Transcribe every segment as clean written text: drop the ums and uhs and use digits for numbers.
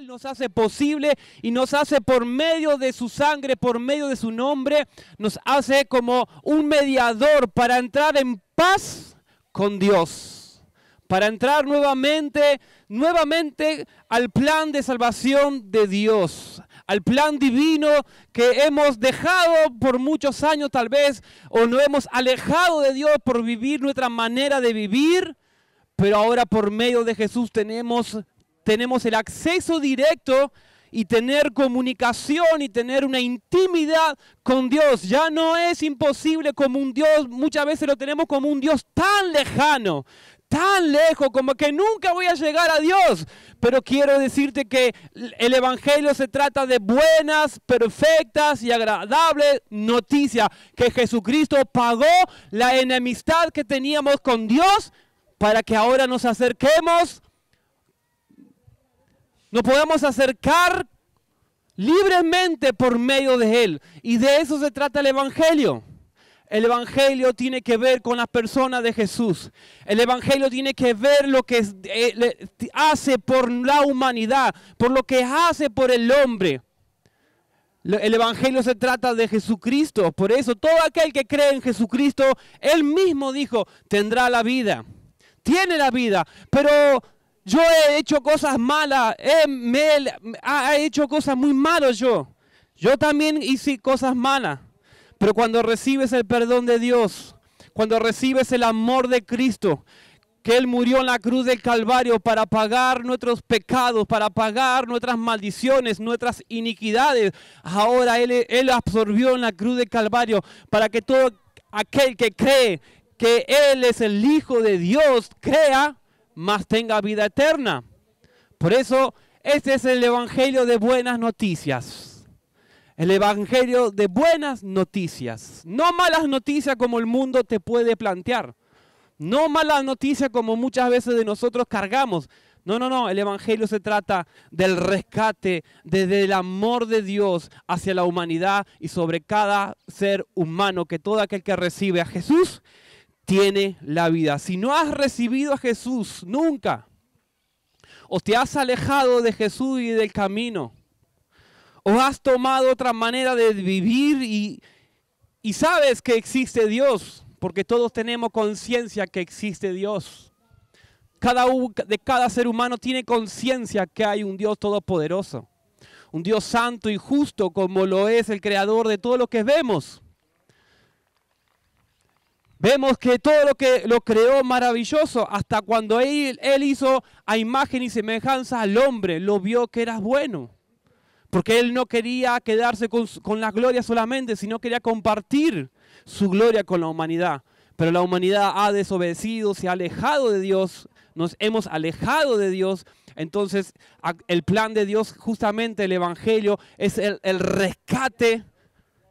Él nos hace posible y nos hace por medio de su sangre, por medio de su nombre, nos hace como un mediador para entrar en paz con Dios, para entrar nuevamente al plan de salvación de Dios, al plan divino que hemos dejado por muchos años tal vez, o nos hemos alejado de Dios por vivir nuestra manera de vivir, pero ahora por medio de Jesús tenemos el acceso directo y tener comunicación y tener una intimidad con Dios. Ya no es imposible como un Dios, muchas veces lo tenemos como un Dios tan lejano, tan lejos, como que nunca voy a llegar a Dios. Pero quiero decirte que el Evangelio se trata de buenas, perfectas y agradables noticias, que Jesucristo pagó la enemistad que teníamos con Dios para que ahora nos acerquemos. Nos podemos acercar libremente por medio de Él. Y de eso se trata el Evangelio. El Evangelio tiene que ver con la persona de Jesús. El Evangelio tiene que ver lo que hace por la humanidad, por lo que hace por el hombre. El Evangelio se trata de Jesucristo. Por eso todo aquel que cree en Jesucristo, Él mismo dijo, tendrá la vida. Tiene la vida, pero yo he hecho cosas malas, he hecho cosas muy malas yo. Yo también hice cosas malas. Pero cuando recibes el perdón de Dios, cuando recibes el amor de Cristo, que Él murió en la cruz del Calvario para pagar nuestros pecados, para pagar nuestras maldiciones, nuestras iniquidades, ahora Él absorbió en la cruz del Calvario para que todo aquel que cree que Él es el Hijo de Dios, crea, mas tenga vida eterna. Por eso, este es el Evangelio de buenas noticias. El Evangelio de buenas noticias. No malas noticias como el mundo te puede plantear. No malas noticias como muchas veces de nosotros cargamos. No. El Evangelio se trata del rescate, del amor de Dios hacia la humanidad y sobre cada ser humano, que todo aquel que recibe a Jesús tiene la vida. Si no has recibido a Jesús nunca, o te has alejado de Jesús y del camino, o has tomado otra manera de vivir y sabes que existe Dios, porque todos tenemos conciencia que existe Dios. Cada ser humano tiene conciencia que hay un Dios todopoderoso, un Dios santo y justo como lo es el creador de todo lo que vemos. Vemos que todo lo que lo creó maravilloso, hasta cuando él hizo a imagen y semejanza al hombre, lo vio que era bueno. Porque Él no quería quedarse con la gloria solamente, sino quería compartir su gloria con la humanidad. Pero la humanidad ha desobedecido, se ha alejado de Dios, nos hemos alejado de Dios. Entonces el plan de Dios, justamente el Evangelio, es el rescate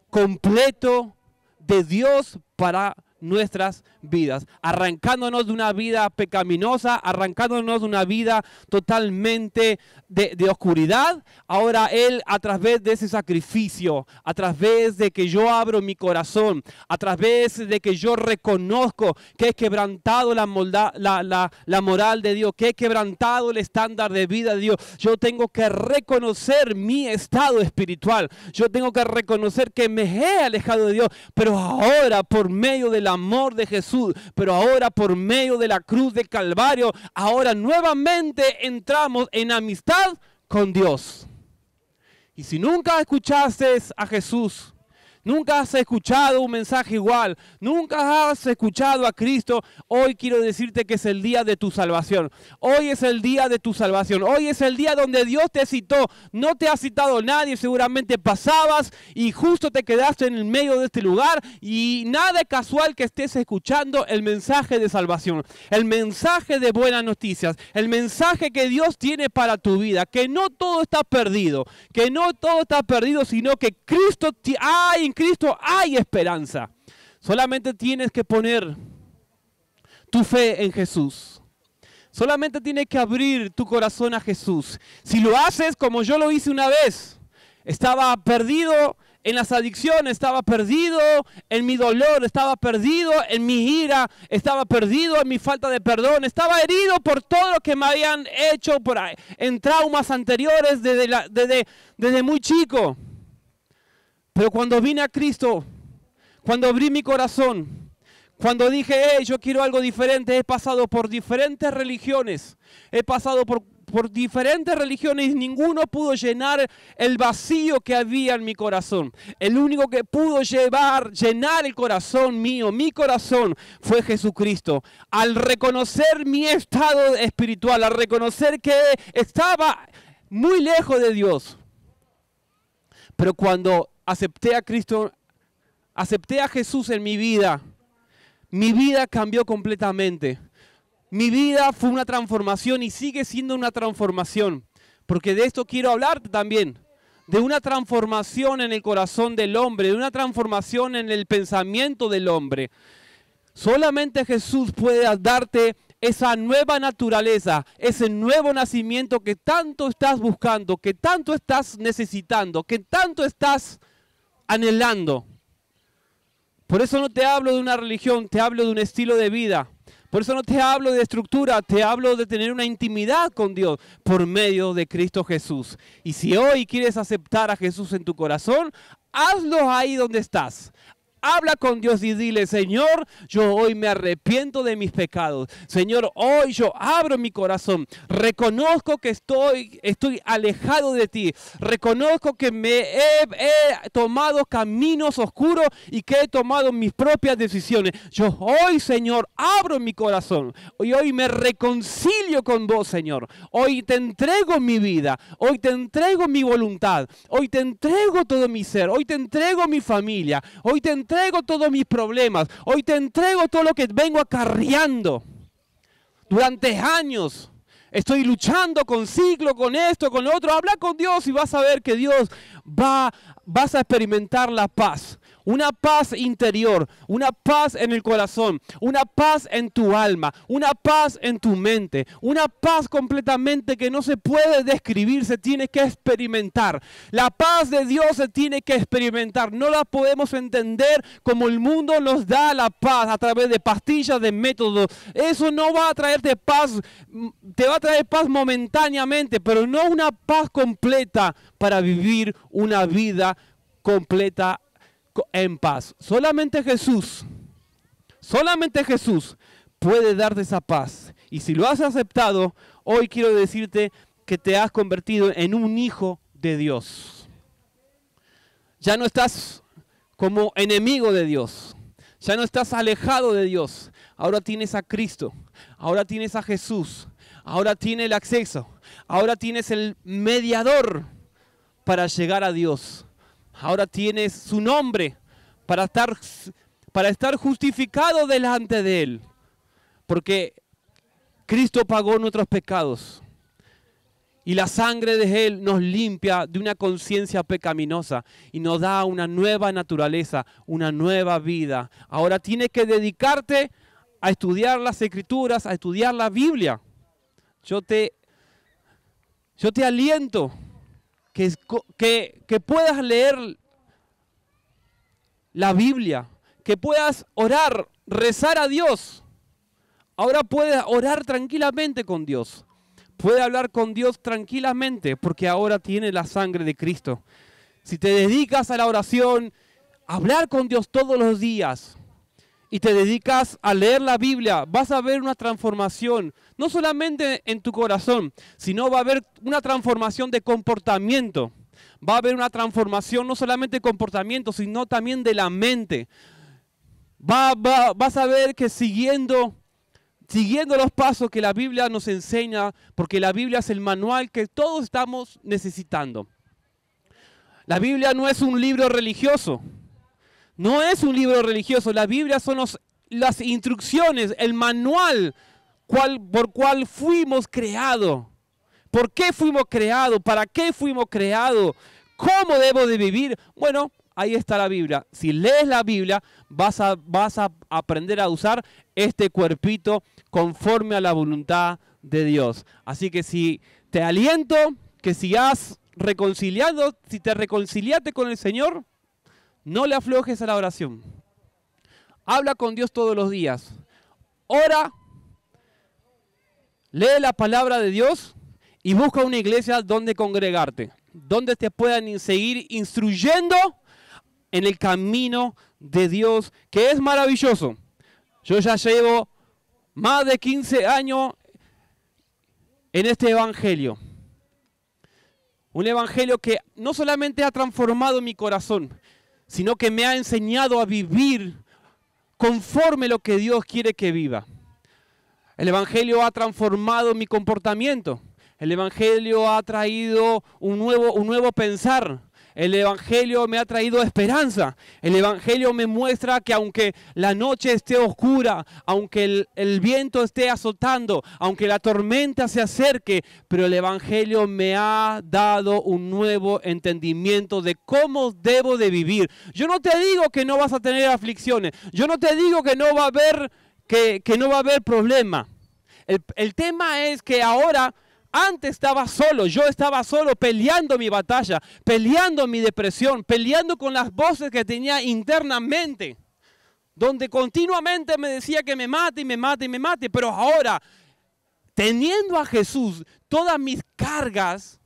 completo de Dios para nuestras vidas, arrancándonos de una vida pecaminosa, arrancándonos de una vida totalmente de oscuridad. Ahora Él, a través de ese sacrificio, a través de que yo abro mi corazón, a través de que yo reconozco que he quebrantado la moral de Dios, que he quebrantado el estándar de vida de Dios, yo tengo que reconocer mi estado espiritual, yo tengo que reconocer que me he alejado de Dios, pero ahora por medio del amor de Jesús, pero ahora por medio de la cruz del Calvario, ahora nuevamente entramos en amistad con Dios. Y si nunca escuchaste a Jesús, nunca has escuchado un mensaje igual, nunca has escuchado a Cristo, hoy quiero decirte que es el día de tu salvación. Hoy es el día de tu salvación. Hoy es el día donde Dios te citó. No te ha citado nadie, seguramente pasabas y justo te quedaste en el medio de este lugar y nada casual que estés escuchando el mensaje de salvación, el mensaje de buenas noticias, el mensaje que Dios tiene para tu vida, que no todo está perdido, sino que en Cristo hay esperanza. Solamente tienes que poner tu fe en Jesús. Solamente tienes que abrir tu corazón a Jesús. Si lo haces como yo lo hice una vez, estaba perdido en las adicciones, estaba perdido en mi dolor, estaba perdido en mi ira, estaba perdido en mi falta de perdón, estaba herido por todo lo que me habían hecho en traumas anteriores desde muy chico. Pero cuando vine a Cristo, cuando abrí mi corazón, cuando dije, hey, yo quiero algo diferente, he pasado por diferentes religiones, he pasado por diferentes religiones y ninguno pudo llenar el vacío que había en mi corazón. El único que pudo llenar el corazón mío, mi corazón, fue Jesucristo. Al reconocer mi estado espiritual, al reconocer que estaba muy lejos de Dios. Pero cuando acepté a Cristo, acepté a Jesús en mi vida cambió completamente. Mi vida fue una transformación y sigue siendo una transformación. Porque de esto quiero hablarte también. De una transformación en el corazón del hombre, de una transformación en el pensamiento del hombre. Solamente Jesús puede darte esa nueva naturaleza, ese nuevo nacimiento que tanto estás buscando, que tanto estás necesitando, que tanto estás anhelando. Por eso no te hablo de una religión, te hablo de un estilo de vida. Por eso no te hablo de estructura, te hablo de tener una intimidad con Dios por medio de Cristo Jesús. Y si hoy quieres aceptar a Jesús en tu corazón, hazlo ahí donde estás. Habla con Dios y dile, Señor, yo hoy me arrepiento de mis pecados. Señor, hoy yo abro mi corazón. Reconozco que estoy alejado de ti. Reconozco que me he tomado caminos oscuros y que he tomado mis propias decisiones. Yo hoy, Señor, abro mi corazón. Hoy me reconcilio con vos, Señor. Hoy te entrego mi vida. Hoy te entrego mi voluntad. Hoy te entrego todo mi ser. Hoy te entrego mi familia. Hoy te entrego todos mis problemas. Hoy te entrego todo lo que vengo acarreando. Durante años estoy luchando con ciclo, con esto, con lo otro. Habla con Dios y vas a ver que Dios vas a experimentar la paz. Una paz interior, una paz en el corazón, una paz en tu alma, una paz en tu mente, una paz completamente que no se puede describir, se tiene que experimentar. La paz de Dios se tiene que experimentar, no la podemos entender como el mundo nos da la paz a través de pastillas, de métodos. Eso no va a traerte paz, te va a traer paz momentáneamente, pero no una paz completa para vivir una vida completa en paz. Solamente Jesús puede darte esa paz. Y si lo has aceptado, hoy quiero decirte que te has convertido en un hijo de Dios. Ya no estás como enemigo de Dios. Ya no estás alejado de Dios. Ahora tienes a Cristo. Ahora tienes a Jesús. Ahora tienes el acceso. Ahora tienes el mediador para llegar a Dios. Ahora tienes su nombre para estar justificado delante de Él. Porque Cristo pagó nuestros pecados. Y la sangre de Él nos limpia de una conciencia pecaminosa y nos da una nueva naturaleza, una nueva vida. Ahora tienes que dedicarte a estudiar las Escrituras, a estudiar la Biblia. Yo te aliento que puedas leer la Biblia, que puedas orar, rezar a Dios. Ahora puedes orar tranquilamente con Dios. Puede hablar con Dios tranquilamente porque ahora tiene la sangre de Cristo. Si te dedicas a la oración, a hablar con Dios todos los días y te dedicas a leer la Biblia, vas a ver una transformación, no solamente en tu corazón, sino va a haber una transformación de comportamiento. Va a haber una transformación no solamente de comportamiento, sino también de la mente. Vas a ver que siguiendo los pasos que la Biblia nos enseña, porque la Biblia es el manual que todos estamos necesitando. La Biblia no es un libro religioso. No es un libro religioso. La Biblia son las instrucciones, el manual por cual fuimos creados. ¿Por qué fuimos creados? ¿Para qué fuimos creados? ¿Cómo debo de vivir? Bueno, ahí está la Biblia. Si lees la Biblia, vas a aprender a usar este cuerpito conforme a la voluntad de Dios. Así que si te aliento, que si te reconciliaste con el Señor, No le aflojes a la oración. Habla con Dios todos los días. Ora, lee la palabra de Dios y busca una iglesia donde congregarte, donde te puedan seguir instruyendo en el camino de Dios, que es maravilloso. Yo ya llevo más de 15 años en este evangelio. Un evangelio que no solamente ha transformado mi corazón, sino que me ha enseñado a vivir conforme lo que Dios quiere que viva. El evangelio ha transformado mi comportamiento. El evangelio ha traído un nuevo pensar. El evangelio me ha traído esperanza. El evangelio me muestra que aunque la noche esté oscura, aunque el viento esté azotando, aunque la tormenta se acerque, pero el evangelio me ha dado un nuevo entendimiento de cómo debo de vivir. Yo no te digo que no vas a tener aflicciones. Yo no te digo que no va a haber, que no va a haber problema. El tema es que ahora... Antes estaba solo, yo estaba solo peleando mi batalla, peleando mi depresión, peleando con las voces que tenía internamente, donde continuamente me decía que me mate y me mate y me mate, pero ahora, teniendo a Jesús, todas mis cargas,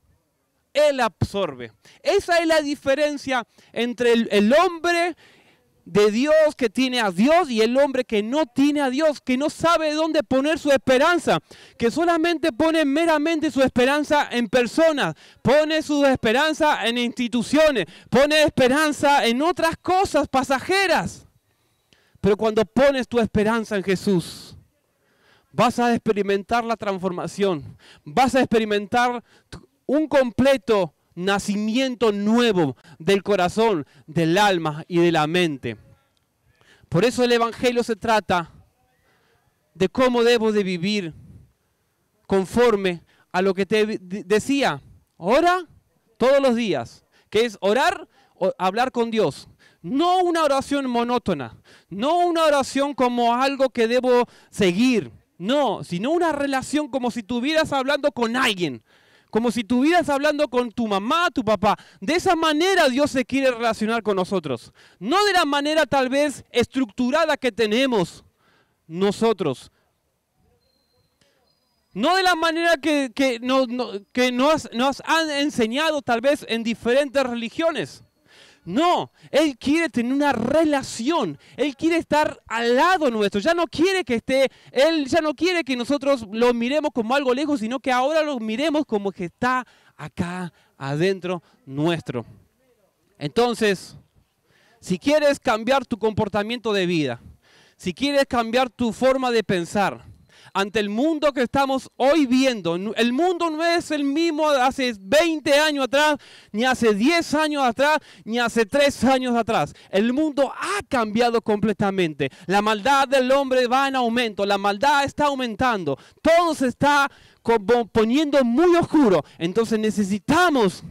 Él absorbe. Esa es la diferencia entre el hombre de Dios que tiene a Dios y el hombre que no tiene a Dios, que no sabe dónde poner su esperanza, que solamente pone meramente su esperanza en personas, pone su esperanza en instituciones, pone esperanza en otras cosas pasajeras. Pero cuando pones tu esperanza en Jesús, vas a experimentar la transformación, vas a experimentar un completo nacimiento nuevo del corazón, del alma y de la mente. Por eso el evangelio se trata de cómo debo de vivir conforme a lo que te decía. Ora todos los días, que es orar o hablar con Dios. No una oración monótona, no una oración como algo que debo seguir, no, sino una relación como si estuvieras hablando con alguien. Como si estuvieras hablando con tu mamá, tu papá. De esa manera Dios se quiere relacionar con nosotros. No de la manera tal vez estructurada que tenemos nosotros. No de la manera que nos han enseñado tal vez en diferentes religiones. No, Él quiere tener una relación. Él quiere estar al lado nuestro. Ya no quiere que esté, Él ya no quiere que nosotros lo miremos como algo lejos, sino que ahora lo miremos como que está acá adentro nuestro. Entonces, si quieres cambiar tu comportamiento de vida, si quieres cambiar tu forma de pensar, ante el mundo que estamos hoy viendo, el mundo no es el mismo hace 20 años atrás, ni hace 10 años atrás, ni hace 3 años atrás. El mundo ha cambiado completamente. La maldad del hombre va en aumento, la maldad está aumentando, todo se está poniendo muy oscuro. Entonces necesitamos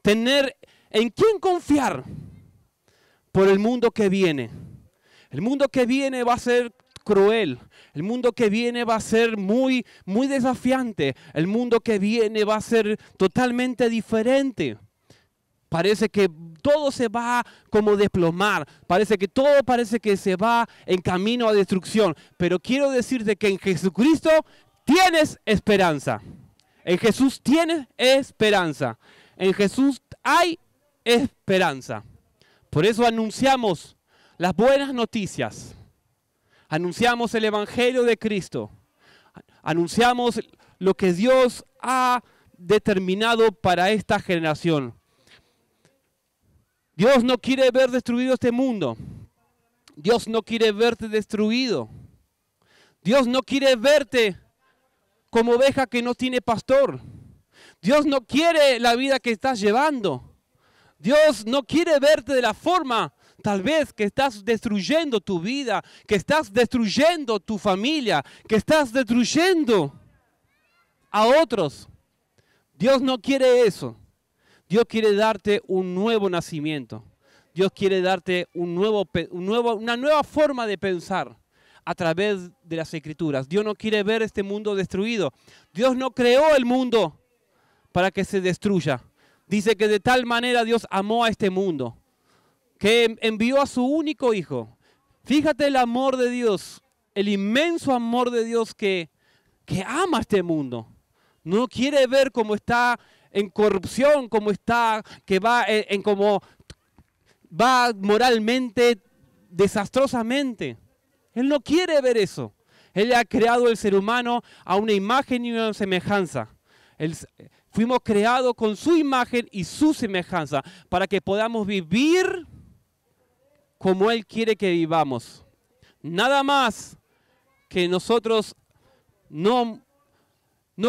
tener en quién confiar por el mundo que viene. El mundo que viene va a ser cruel. El mundo que viene va a ser muy desafiante. El mundo que viene va a ser totalmente diferente. Parece que todo se va como desplomar. Parece que se va en camino a destrucción. Pero quiero decirte que en Jesucristo tienes esperanza. En Jesús tienes esperanza. En Jesús hay esperanza. Por eso anunciamos las buenas noticias. Anunciamos el Evangelio de Cristo. Anunciamos lo que Dios ha determinado para esta generación. Dios no quiere ver destruido este mundo. Dios no quiere verte destruido. Dios no quiere verte como oveja que no tiene pastor. Dios no quiere la vida que estás llevando. Dios no quiere verte de la forma tal vez que estás destruyendo tu vida, que estás destruyendo tu familia, que estás destruyendo a otros. Dios no quiere eso. Dios quiere darte un nuevo nacimiento. Dios quiere darte una nueva forma de pensar a través de las Escrituras. Dios no quiere ver este mundo destruido. Dios no creó el mundo para que se destruya. Dice que de tal manera Dios amó a este mundo. que envió a su único Hijo. Fíjate el amor de Dios, el inmenso amor de Dios que ama este mundo. No quiere ver cómo está en corrupción, cómo está, que va en cómo va moralmente, desastrosamente. Él no quiere ver eso. Él ha creado el ser humano a una imagen y una semejanza. Fuimos creados con su imagen y su semejanza para que podamos vivir como Él quiere que vivamos. Nada más que nosotros no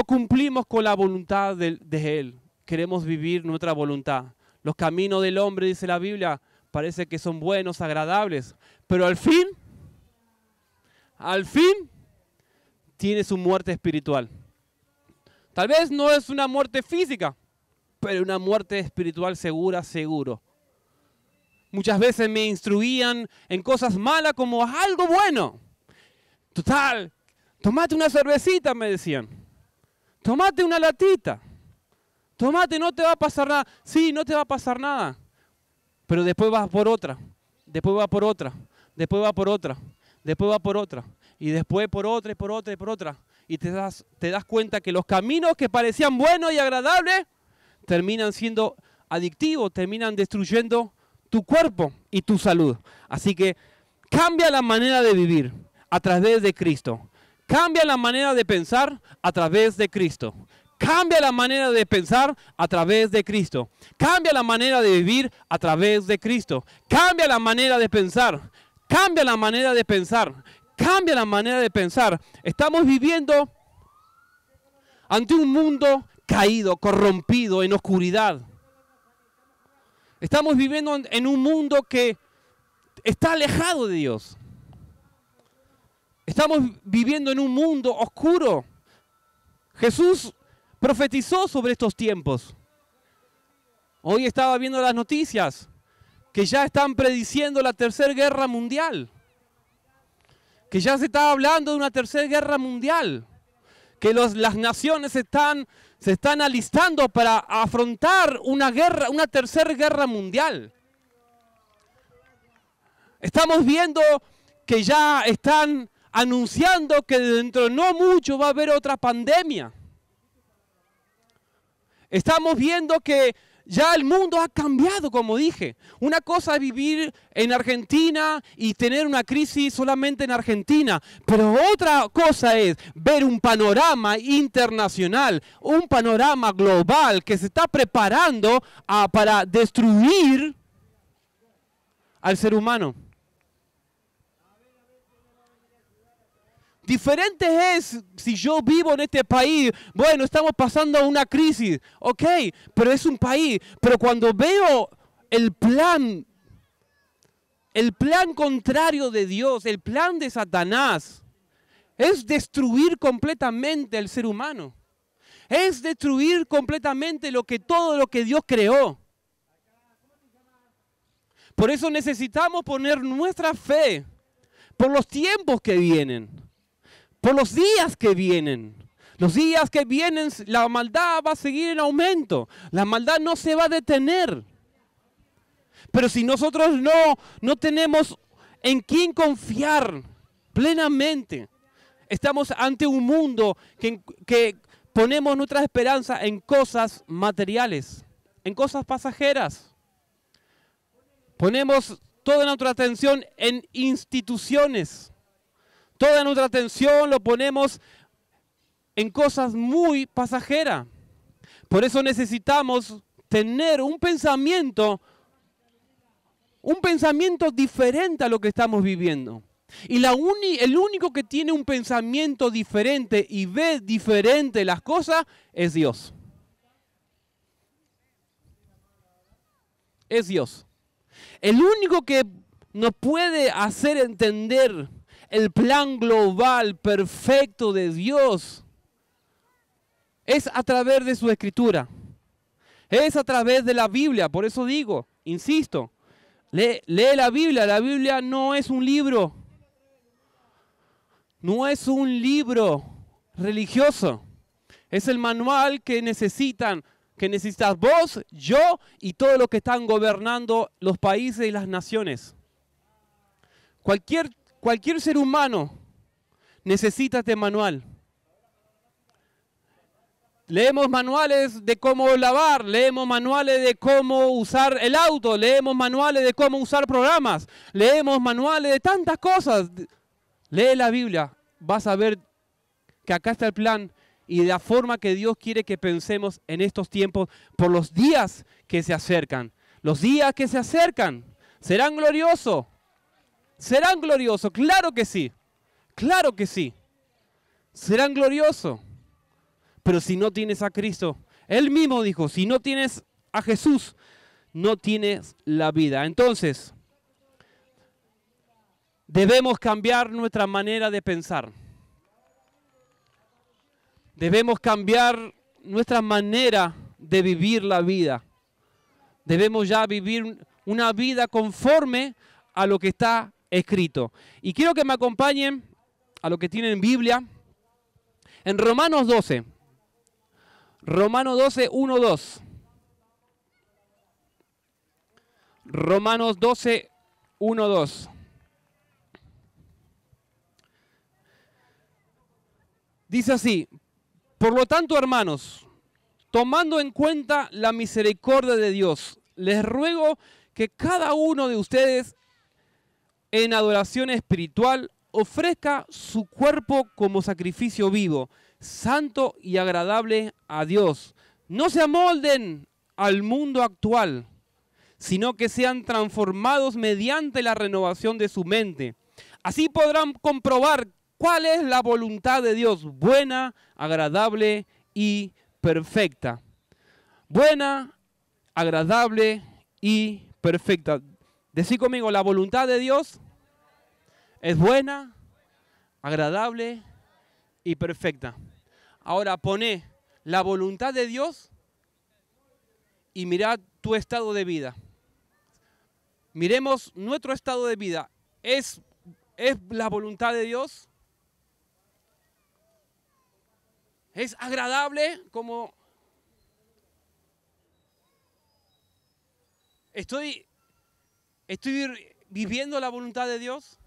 cumplimos con la voluntad de Él. Queremos vivir nuestra voluntad. Los caminos del hombre, dice la Biblia, parece que son buenos, agradables, pero al fin, tiene su muerte espiritual. Tal vez no es una muerte física, pero una muerte espiritual seguro. Muchas veces me instruían en cosas malas como algo bueno. Total, tomate una cervecita, me decían. Tomate una latita. Tomate, no te va a pasar nada. Sí, no te va a pasar nada. Pero después vas por otra. Después va por otra. Después va por otra. Después va por otra. Y después por otra y por otra y por otra. Y te das cuenta que los caminos que parecían buenos y agradables terminan siendo adictivos, terminan destruyendo tu cuerpo y tu salud. Así que cambia la manera de vivir a través de Cristo. Cambia la manera de pensar a través de Cristo. Cambia la manera de pensar a través de Cristo. Cambia la manera de vivir a través de Cristo. Cambia la manera de pensar. Cambia la manera de pensar. Cambia la manera de pensar. Estamos viviendo ante un mundo caído, corrompido, en oscuridad. Estamos viviendo en un mundo que está alejado de Dios. Estamos viviendo en un mundo oscuro. Jesús profetizó sobre estos tiempos. Hoy estaba viendo las noticias que ya están prediciendo la Tercera Guerra Mundial. Que ya se está hablando de una Tercera Guerra Mundial. Que las naciones se están alistando para afrontar una Tercera Guerra Mundial. Estamos viendo que ya están anunciando que dentro de no mucho va a haber otra pandemia. Estamos viendo que ya el mundo ha cambiado, como dije. Una cosa es vivir en Argentina y tener una crisis solamente en Argentina, pero otra cosa es ver un panorama internacional, un panorama global que se está preparando para destruir al ser humano. Diferente es si yo vivo en este país, bueno, estamos pasando una crisis, ok, pero es un país. Pero cuando veo el plan contrario de Dios, el plan de Satanás, es destruir completamente al ser humano. Es destruir completamente todo lo que Dios creó. Por eso necesitamos poner nuestra fe por los tiempos que vienen. Por los días que vienen. Los días que vienen, la maldad va a seguir en aumento. La maldad no se va a detener. Pero si nosotros no tenemos en quién confiar plenamente, estamos ante un mundo que ponemos nuestra esperanza en cosas materiales, en cosas pasajeras. Ponemos toda nuestra atención en instituciones. Toda nuestra atención lo ponemos en cosas muy pasajeras. Por eso necesitamos tener un pensamiento diferente a lo que estamos viviendo. Y el único que tiene un pensamiento diferente y ve diferente las cosas es Dios. Es Dios. El único que nos puede hacer entender el plan global perfecto de Dios es a través de su Escritura. Es a través de la Biblia. Por eso digo, insisto, lee la Biblia. La Biblia no es un libro. No es un libro religioso. Es el manual que necesitan que necesitas vos, yo y todos los que están gobernando los países y las naciones. Cualquier ser humano necesita este manual. Leemos manuales de cómo lavar, leemos manuales de cómo usar el auto, leemos manuales de cómo usar programas, leemos manuales de tantas cosas. Lee la Biblia, vas a ver que acá está el plan y la forma que Dios quiere que pensemos en estos tiempos por los días que se acercan. Los días que se acercan serán gloriosos. Serán gloriosos, claro que sí. Claro que sí. Serán gloriosos. Pero si no tienes a Cristo, Él mismo dijo, si no tienes a Jesús, no tienes la vida. Entonces, debemos cambiar nuestra manera de pensar. Debemos cambiar nuestra manera de vivir la vida. Debemos ya vivir una vida conforme a lo que está escrito. Y quiero que me acompañen a lo que tienen Biblia en Romanos 12. Romanos 12, 1, 2. Romanos 12, 1, 2. Dice así, por lo tanto, hermanos, tomando en cuenta la misericordia de Dios, les ruego que cada uno de ustedes en adoración espiritual ofrezca su cuerpo como sacrificio vivo, santo y agradable a Dios. No se amolden al mundo actual, sino que sean transformados mediante la renovación de su mente. Así podrán comprobar cuál es la voluntad de Dios, buena, agradable y perfecta. Buena, agradable y perfecta. Decí conmigo, la voluntad de Dios es buena, agradable y perfecta. Ahora poné la voluntad de Dios y mirad tu estado de vida. Miremos nuestro estado de vida. ¿Es la voluntad de Dios? ¿Es agradable? Como estoy viviendo la voluntad de Dios.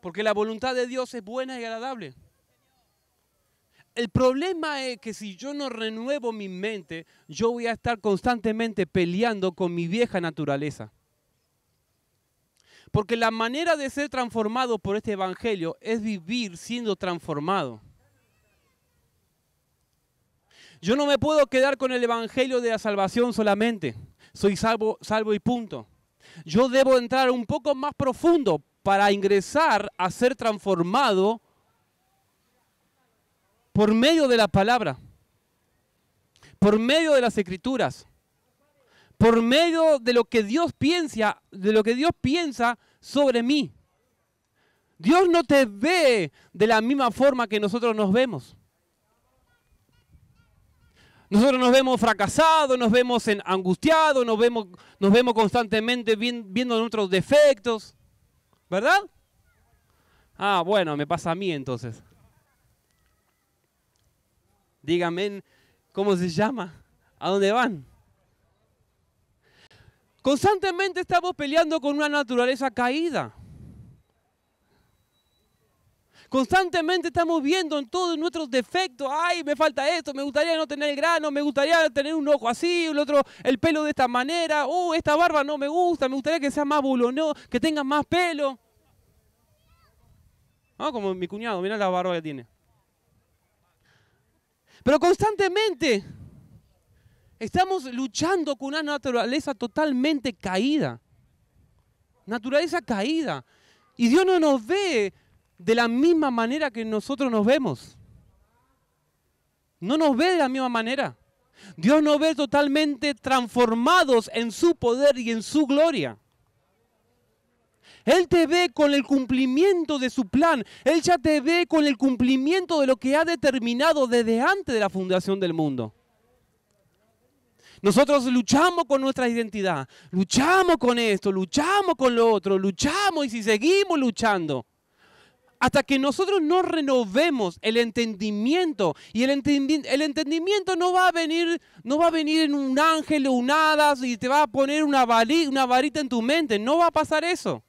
Porque la voluntad de Dios es buena y agradable. El problema es que si yo no renuevo mi mente, yo voy a estar constantemente peleando con mi vieja naturaleza. Porque la manera de ser transformado por este evangelio es vivir siendo transformado. Yo no me puedo quedar con el evangelio de la salvación solamente. Soy salvo y punto. Yo debo entrar un poco más profundo para ingresar a ser transformado por medio de la palabra, por medio de las escrituras, por medio de lo que Dios piensa, sobre mí. Dios no te ve de la misma forma que nosotros nos vemos. Nosotros nos vemos fracasados, nos vemos angustiados, nos vemos constantemente viendo nuestros defectos. ¿Verdad? Ah, bueno, me pasa a mí entonces. Díganme, ¿cómo se llama? ¿A dónde van? Constantemente estamos peleando con una naturaleza caída. Constantemente estamos viendo en todos nuestros defectos. Ay, me falta esto, me gustaría no tener el grano, me gustaría tener un ojo así, el otro, el pelo de esta manera. Esta barba no me gusta, me gustaría que sea más buloneo, que tenga más pelo. Como mi cuñado, mira la barba que tiene. Pero constantemente estamos luchando con una naturaleza totalmente caída. Naturaleza caída. Y Dios no nos ve de la misma manera que nosotros nos vemos. No nos ve de la misma manera. Dios nos ve totalmente transformados en su poder y en su gloria. Él te ve con el cumplimiento de su plan. Él ya te ve con el cumplimiento de lo que ha determinado desde antes de la fundación del mundo. Nosotros luchamos con nuestra identidad, luchamos con esto, luchamos con lo otro, luchamos y si seguimos luchando, Hasta que nosotros no renovemos el entendimiento. Y el entendimiento no va a venir en un ángel o un hadas y te va a poner una varita en tu mente. No va a pasar eso.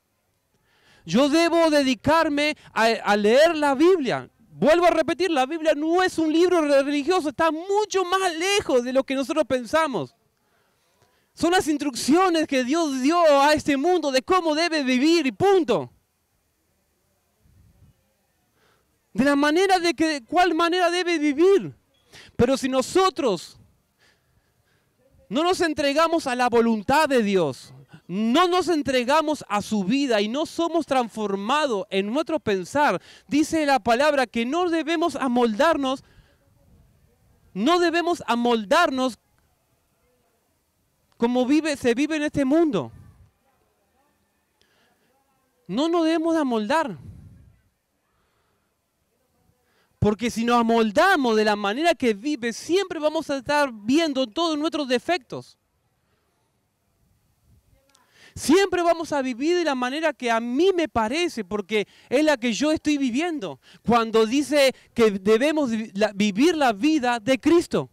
Yo debo dedicarme a leer la Biblia. Vuelvo a repetir, la Biblia no es un libro religioso, está mucho más lejos de lo que nosotros pensamos. Son las instrucciones que Dios dio a este mundo de cómo debe vivir y punto. De la manera cuál manera debe vivir. Pero si nosotros no nos entregamos a la voluntad de Dios, no nos entregamos a su vida y no somos transformados en nuestro pensar, dice la palabra que no debemos amoldarnos como se vive en este mundo. No nos debemos amoldar. Porque si nos amoldamos de la manera que vive, siempre vamos a estar viendo todos nuestros defectos. Siempre vamos a vivir de la manera que a mí me parece, porque es la que yo estoy viviendo. Cuando dice que debemos vivir la vida de Cristo.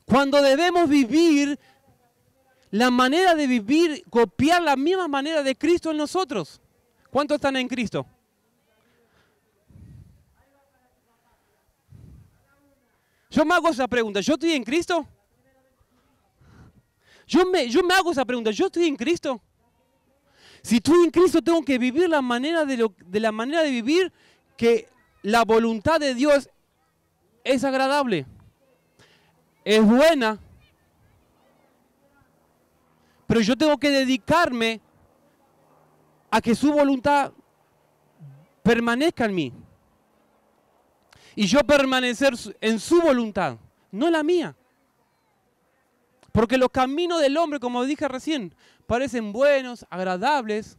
Cuando debemos vivir la manera de vivir, copiar la misma manera de Cristo en nosotros. ¿Cuántos están en Cristo? Yo me hago esa pregunta, ¿yo estoy en Cristo? Yo me hago esa pregunta, ¿yo estoy en Cristo? Si estoy en Cristo tengo que vivir la manera de la manera de vivir que la voluntad de Dios es agradable, es buena, pero yo tengo que dedicarme a que su voluntad permanezca en mí. Y yo permanecer en su voluntad, no la mía. Porque los caminos del hombre, como dije recién, parecen buenos, agradables.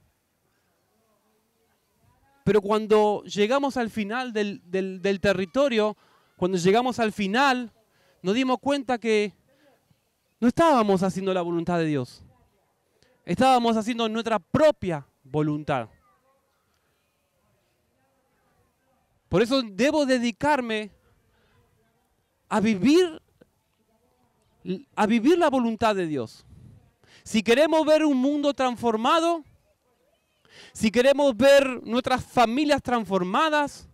Pero cuando llegamos al final del territorio, cuando llegamos al final, nos dimos cuenta que no estábamos haciendo la voluntad de Dios. Estábamos haciendo nuestra propia voluntad. Por eso debo dedicarme a vivir la voluntad de Dios. Si queremos ver un mundo transformado, si queremos ver nuestras familias transformadas,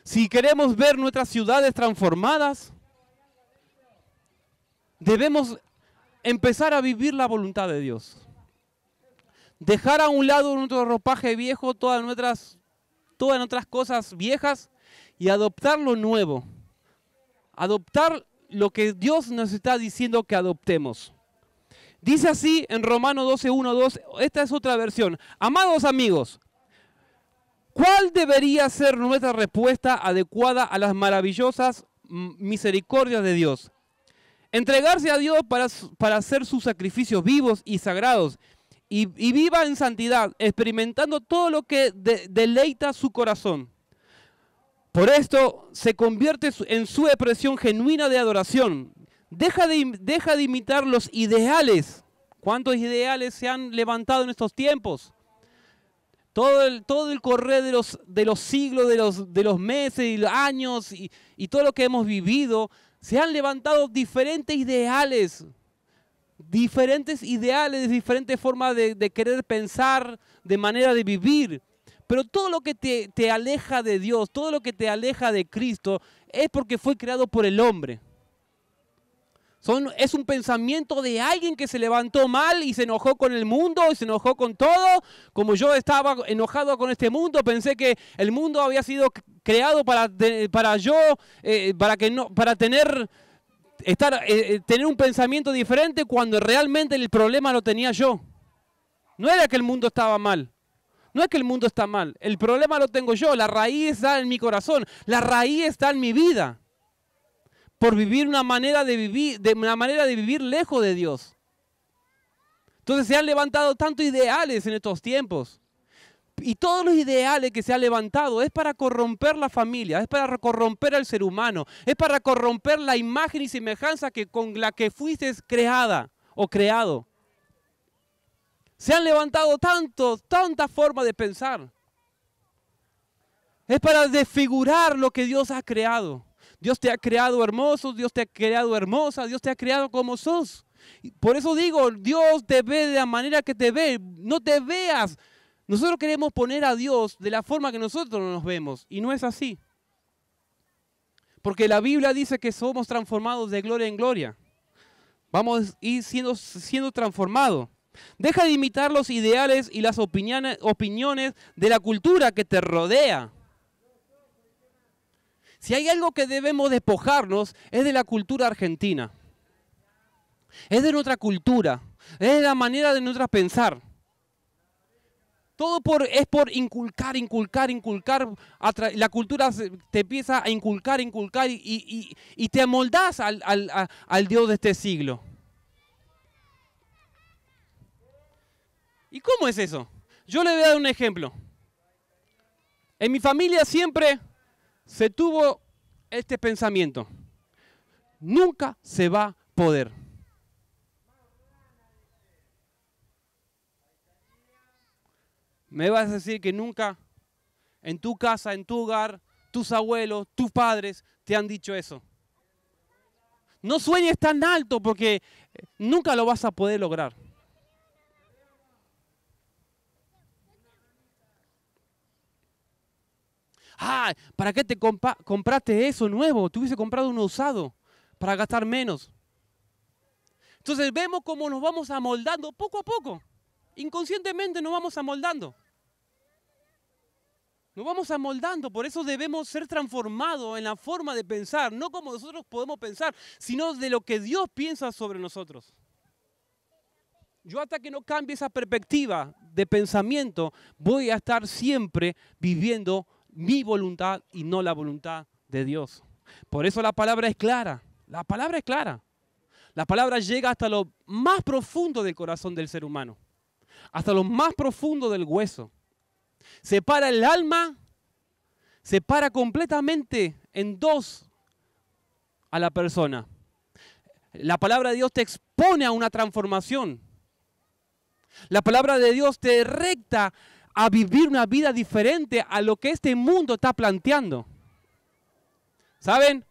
si queremos ver nuestras ciudades transformadas, debemos empezar a vivir la voluntad de Dios. Dejar a un lado nuestro ropaje viejo, todas nuestras cosas viejas y adoptar lo nuevo. Adoptar lo que Dios nos está diciendo que adoptemos. Dice así en Romanos 12, 1, 2, esta es otra versión. Amados amigos, ¿cuál debería ser nuestra respuesta adecuada a las maravillosas misericordias de Dios? Entregarse a Dios para hacer sus sacrificios vivos y sagrados y viva en santidad, experimentando todo lo que deleita su corazón. Por esto se convierte en su expresión genuina de adoración. Deja de imitar los ideales. ¿Cuántos ideales se han levantado en estos tiempos? Todo el correr de los siglos, de los meses y los años y todo lo que hemos vivido, se han levantado diferentes ideales, diferentes formas de querer pensar, de manera de vivir. Pero todo lo que te aleja de Dios, todo lo que te aleja de Cristo, es porque fue creado por el hombre. Es un pensamiento de alguien que se levantó mal y se enojó con el mundo y se enojó con todo. Como yo estaba enojado con este mundo, pensé que el mundo había sido creado para tener un pensamiento diferente cuando realmente el problema lo tenía yo. No era que el mundo estaba mal. No es que el mundo está mal. El problema lo tengo yo. La raíz está en mi corazón. La raíz está en mi vida. Por vivir una manera de vivir lejos de Dios. Entonces se han levantado tantos ideales en estos tiempos. Y todos los ideales que se han levantado es para corromper la familia, es para corromper al ser humano, es para corromper la imagen y semejanza con la que fuiste creada o creado. Se han levantado tantas formas de pensar. Es para desfigurar lo que Dios ha creado. Dios te ha creado hermoso, Dios te ha creado hermosa, Dios te ha creado como sos. Por eso digo, Dios te ve de la manera que te ve, no te veas. Nosotros queremos poner a Dios de la forma que nosotros nos vemos y no es así. Porque la Biblia dice que somos transformados de gloria en gloria. Vamos a ir siendo transformados. Deja de imitar los ideales y las opiniones de la cultura que te rodea. Si hay algo que debemos despojarnos, es de la cultura argentina. Es de nuestra cultura. Es de la manera de nuestra pensar. Todo es por inculcar. La cultura te empieza a inculcar y te amoldás al Dios de este siglo. ¿Y cómo es eso? Yo le voy a dar un ejemplo. En mi familia siempre se tuvo este pensamiento. Nunca se va a poder. Me vas a decir que nunca en tu casa, en tu hogar, tus abuelos, tus padres te han dicho eso. No sueñes tan alto porque nunca lo vas a poder lograr. Ah, ¿para qué te compraste eso nuevo? Te hubiese comprado uno usado para gastar menos. Entonces vemos cómo nos vamos amoldando poco a poco. Inconscientemente nos vamos amoldando. Nos vamos amoldando, por eso debemos ser transformados en la forma de pensar, no como nosotros podemos pensar, sino de lo que Dios piensa sobre nosotros. Yo hasta que no cambie esa perspectiva de pensamiento, voy a estar siempre viviendo mi voluntad y no la voluntad de Dios. Por eso la palabra es clara. La palabra es clara. La palabra llega hasta lo más profundo del corazón del ser humano. Hasta lo más profundo del hueso. Separa el alma, separa completamente en dos a la persona. La palabra de Dios te expone a una transformación. La palabra de Dios te recta a vivir una vida diferente a lo que este mundo está planteando. ¿Saben?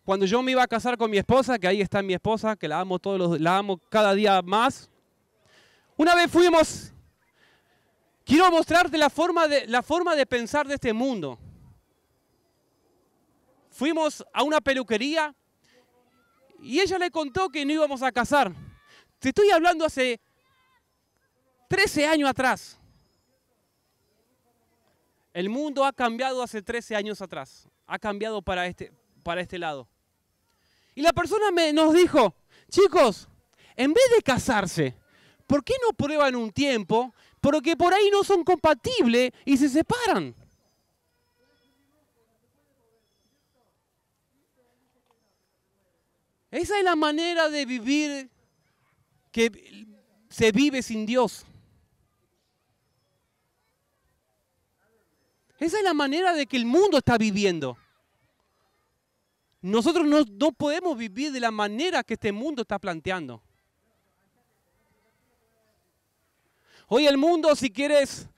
Cuando yo me iba a casar con mi esposa, que ahí está mi esposa, que la amo la amo cada día más. Una vez fuimos, quiero mostrarte la forma de pensar de este mundo. Fuimos a una peluquería y ella le contó que no íbamos a casar. Te estoy hablando hace 13 años atrás. El mundo ha cambiado hace 13 años atrás. Ha cambiado para este lado. Y la persona nos dijo, chicos, en vez de casarse, ¿por qué no prueban un tiempo? Porque por ahí no son compatibles y se separan. Esa es la manera de vivir que se vive sin Dios. Esa es la manera de que el mundo está viviendo. Nosotros no podemos vivir de la manera que este mundo está planteando. Hoy el mundo, si querés,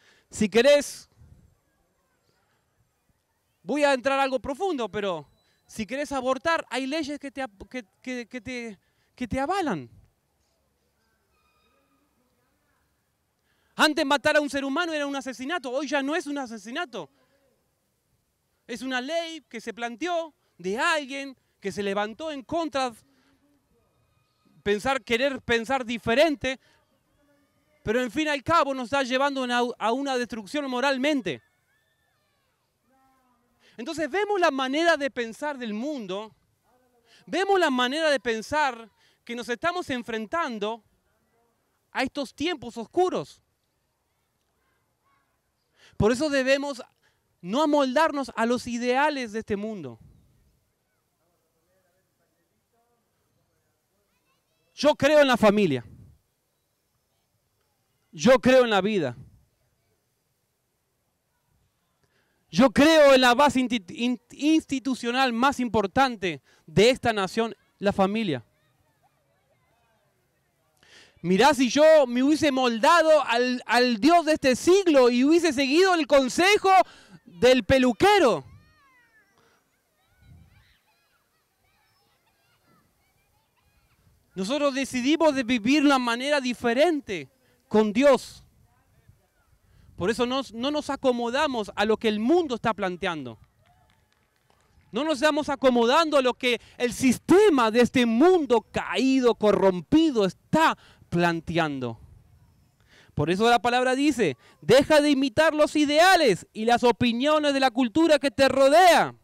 voy a entrar a algo profundo, pero si querés abortar, hay leyes que te avalan. Antes matar a un ser humano era un asesinato, hoy ya no es un asesinato. Es una ley que se planteó de alguien que se levantó en contra, querer pensar diferente, pero en fin y al cabo nos está llevando a una destrucción moralmente. Entonces vemos la manera de pensar del mundo, vemos la manera de pensar que nos estamos enfrentando a estos tiempos oscuros. Por eso debemos no amoldarnos a los ideales de este mundo. Yo creo en la familia. Yo creo en la vida. Yo creo en la base institucional más importante de esta nación, la familia. Mirá si yo me hubiese moldado al Dios de este siglo y hubiese seguido el consejo del peluquero. Nosotros decidimos de vivir de una manera diferente con Dios. Por eso no nos acomodamos a lo que el mundo está planteando. No nos estamos acomodando a lo que el sistema de este mundo caído, corrompido, está planteando. Por eso la palabra dice, deja de imitar los ideales y las opiniones de la cultura que te rodea.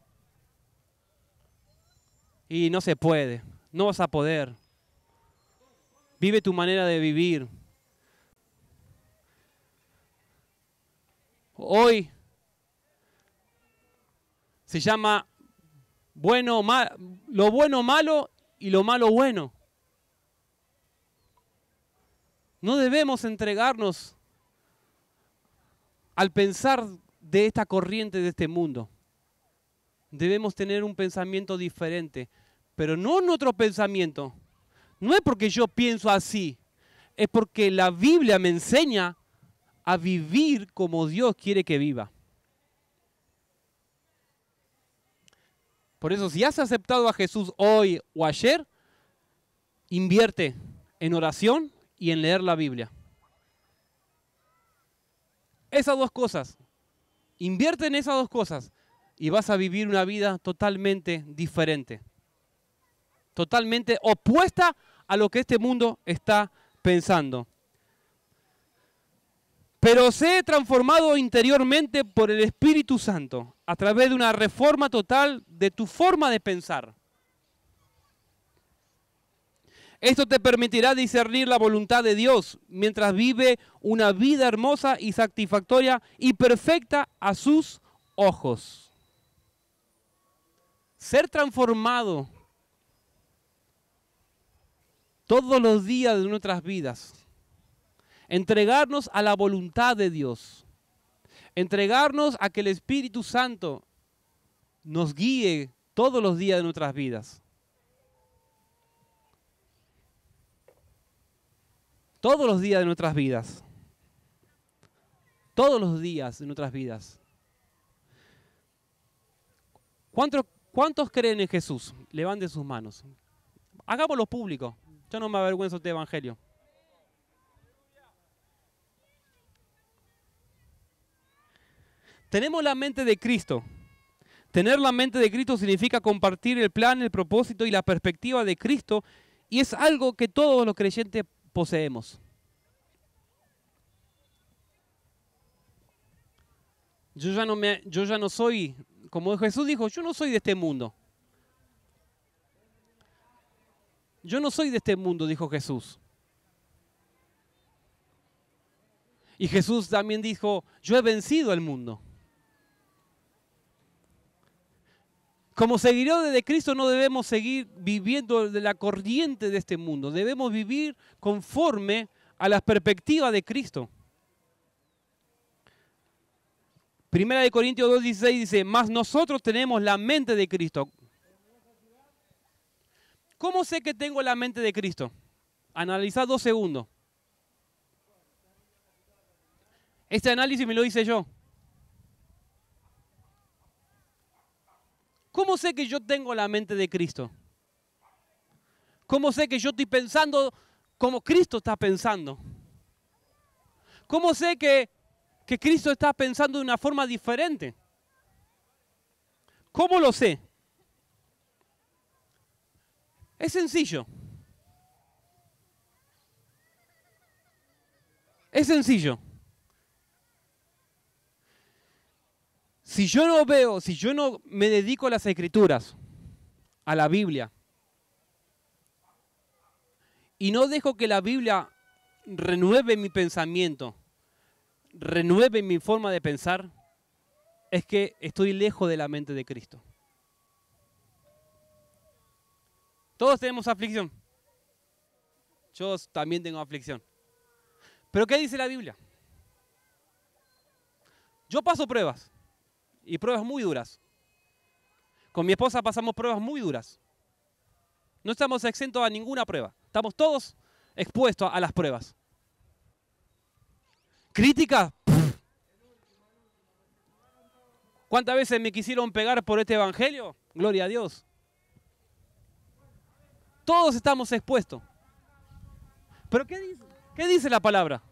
Y no se puede, no vas a poder. Vive tu manera de vivir. Hoy se llama lo bueno malo y lo malo bueno. No debemos entregarnos al pensar de esta corriente de este mundo. Debemos tener un pensamiento diferente, pero no nuestro pensamiento. No es porque yo pienso así, es porque la Biblia me enseña a vivir como Dios quiere que viva. Por eso, si has aceptado a Jesús hoy o ayer, invierte en oración y en leer la Biblia. Esas dos cosas. Invierte en esas dos cosas y vas a vivir una vida totalmente diferente. Totalmente opuesta a lo que este mundo está pensando. Pero sé transformado interiormente por el Espíritu Santo a través de una reforma total de tu forma de pensar. Esto te permitirá discernir la voluntad de Dios mientras vive una vida hermosa y satisfactoria y perfecta a sus ojos. Ser transformado todos los días de nuestras vidas. Entregarnos a la voluntad de Dios. Entregarnos a que el Espíritu Santo nos guíe todos los días de nuestras vidas. Todos los días de nuestras vidas. Todos los días de nuestras vidas. ¿Cuántos creen en Jesús? Levanten sus manos. Hagámoslo público. Yo no me avergüenzo de este evangelio. Tenemos la mente de Cristo. Tener la mente de Cristo significa compartir el plan, el propósito y la perspectiva de Cristo, y es algo que todos los creyentes poseemos. Yo ya no soy, como Jesús dijo, yo no soy de este mundo. Yo no soy de este mundo, dijo Jesús. Y Jesús también dijo, yo he vencido al mundo. Como seguidores de Cristo no debemos seguir viviendo de la corriente de este mundo. Debemos vivir conforme a las perspectivas de Cristo. 1 Corintios 2:16 dice, mas nosotros tenemos la mente de Cristo. ¿Cómo sé que tengo la mente de Cristo? Analizad 2 segundos. Este análisis me lo hice yo. ¿Cómo sé que yo tengo la mente de Cristo? ¿Cómo sé que yo estoy pensando como Cristo está pensando? ¿Cómo sé que Cristo está pensando de una forma diferente? ¿Cómo lo sé? Es sencillo. Es sencillo. Si yo no me dedico a las Escrituras, a la Biblia, y no dejo que la Biblia renueve mi pensamiento, renueve mi forma de pensar, es que estoy lejos de la mente de Cristo. Todos tenemos aflicción. Yo también tengo aflicción. ¿Pero qué dice la Biblia? Yo paso pruebas. Y pruebas muy duras. Con mi esposa pasamos pruebas muy duras. No estamos exentos a ninguna prueba. Estamos todos expuesto a las pruebas. Crítica. ¿Cuántas veces me quisieron pegar por este evangelio? Gloria a Dios. Todos estamos expuestos. ¿Pero qué dice la palabra?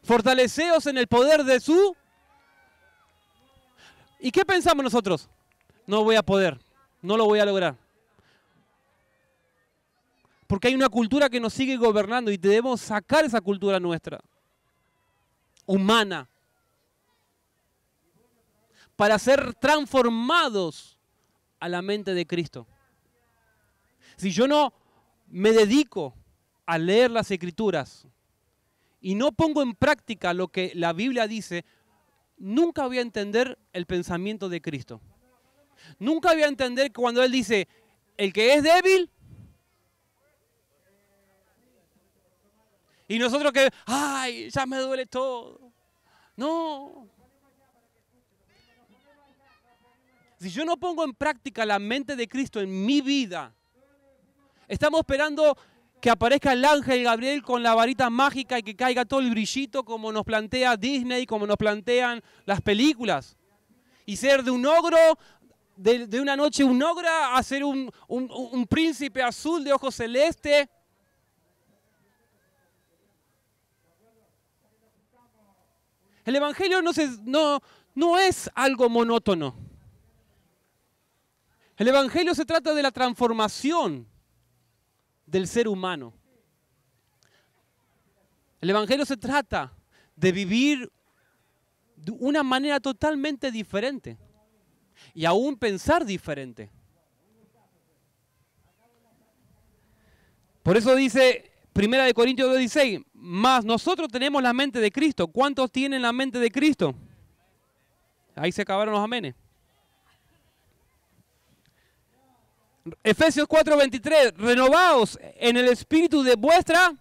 Fortaleceos en el poder de su... ¿Y qué pensamos nosotros? No voy a poder, no lo voy a lograr. Porque hay una cultura que nos sigue gobernando y debemos sacar esa cultura nuestra, humana, para ser transformados a la mente de Cristo. Si yo no me dedico a leer las Escrituras y no pongo en práctica lo que la Biblia dice, nunca voy a entender el pensamiento de Cristo. Nunca voy a entender cuando Él dice, el que es débil, y nosotros que, ay, ya me duele todo. No. Si yo no pongo en práctica la mente de Cristo en mi vida, estamos esperando que aparezca el ángel Gabriel con la varita mágica y que caiga todo el brillito como nos plantea Disney, como nos plantean las películas. Y ser de un ogro, de una noche un ogra, a ser un príncipe azul de ojos celeste. El evangelio no es algo monótono. El evangelio se trata de la transformación del ser humano. El evangelio se trata de vivir de una manera totalmente diferente y aún pensar diferente. Por eso dice 1 Corintios 2:16, más nosotros tenemos la mente de Cristo. ¿Cuántos tienen la mente de Cristo? Ahí se acabaron los amenes. Efesios 4:23, renovaos en el espíritu de vuestra...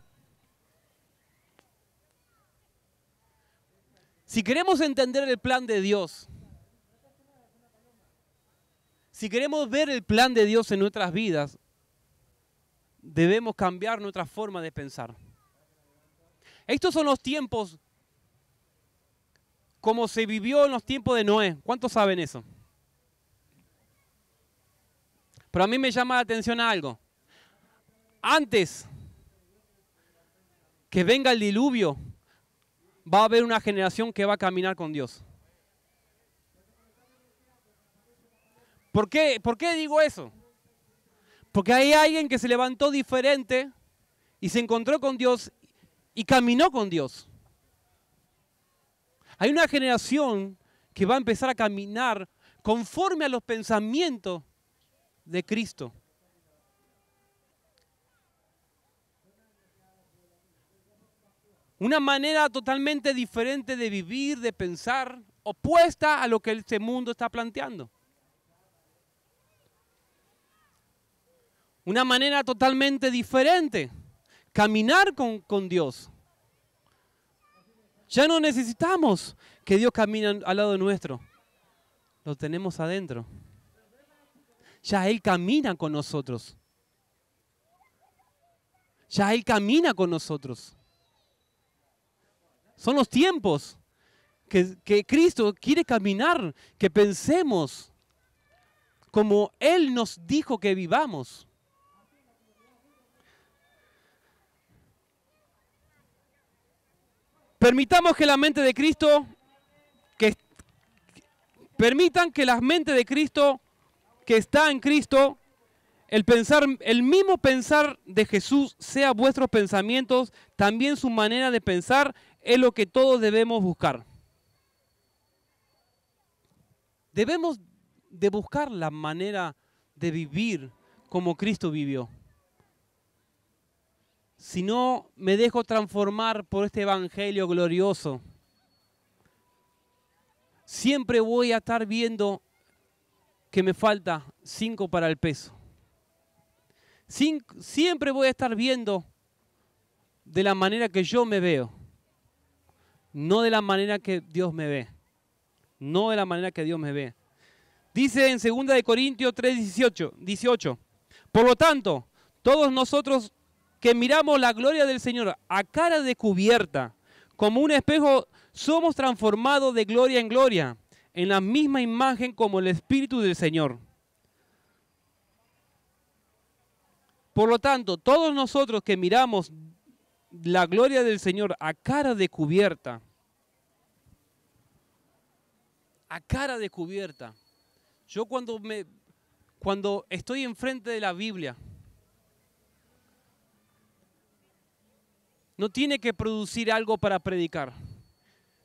Si queremos entender el plan de Dios, si queremos ver el plan de Dios en nuestras vidas, debemos cambiar nuestra forma de pensar. Estos son los tiempos como se vivió en los tiempos de Noé. ¿Cuántos saben eso? Pero a mí me llama la atención algo. Antes que venga el diluvio, va a haber una generación que va a caminar con Dios. ¿Por qué digo eso? Porque hay alguien que se levantó diferente y se encontró con Dios y caminó con Dios. Hay una generación que va a empezar a caminar conforme a los pensamientos de Cristo. Una manera totalmente diferente de vivir, de pensar, opuesta a lo que este mundo está planteando. Una manera totalmente diferente. Caminar con Dios. Ya no necesitamos que Dios camine al lado nuestro. Lo tenemos adentro. Ya Él camina con nosotros. Ya Él camina con nosotros. Son los tiempos que Cristo quiere caminar, que pensemos como Él nos dijo que vivamos. Permitamos que la mente de Cristo, permitan que la mente de Cristo que está en Cristo, el mismo pensar de Jesús sea vuestros pensamientos, también su manera de pensar es lo que todos debemos buscar. Debemos de buscar la manera de vivir como Cristo vivió. Si no me dejo transformar por este evangelio glorioso, siempre voy a estar viendo que me falta 5 para el peso. Siempre voy a estar viendo de la manera que yo me veo, no de la manera que Dios me ve. No de la manera que Dios me ve. Dice en 2 Corintios 3:18, por lo tanto, todos nosotros que miramos la gloria del Señor a cara descubierta, como un espejo, somos transformados de gloria en gloria, en la misma imagen como el Espíritu del Señor. Por lo tanto, todos nosotros que miramos la gloria del Señor a cara descubierta, yo cuando estoy enfrente de la Biblia, no tiene que producir algo para predicar.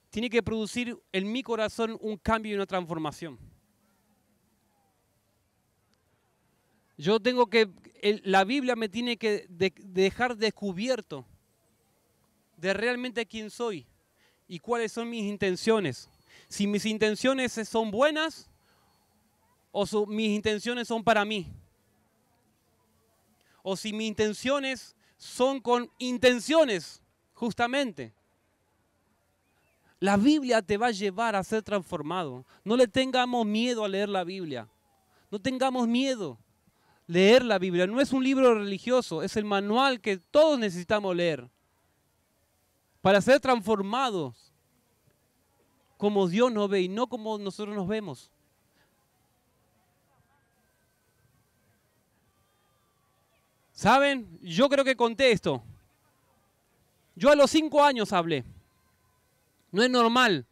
Tiene que producir en mi corazón un cambio y una transformación. La Biblia me tiene que dejar descubierto de realmente quién soy y cuáles son mis intenciones. Si mis intenciones son buenas o mis intenciones son para mí. O si mis intenciones son con intenciones, justamente. La Biblia te va a llevar a ser transformado. No le tengamos miedo a leer la Biblia. No tengamos miedo. Leer la Biblia no es un libro religioso, es el manual que todos necesitamos leer para ser transformados como Dios nos ve y no como nosotros nos vemos. ¿Saben? Yo creo que conté esto. Yo a los 5 años hablé. No es normal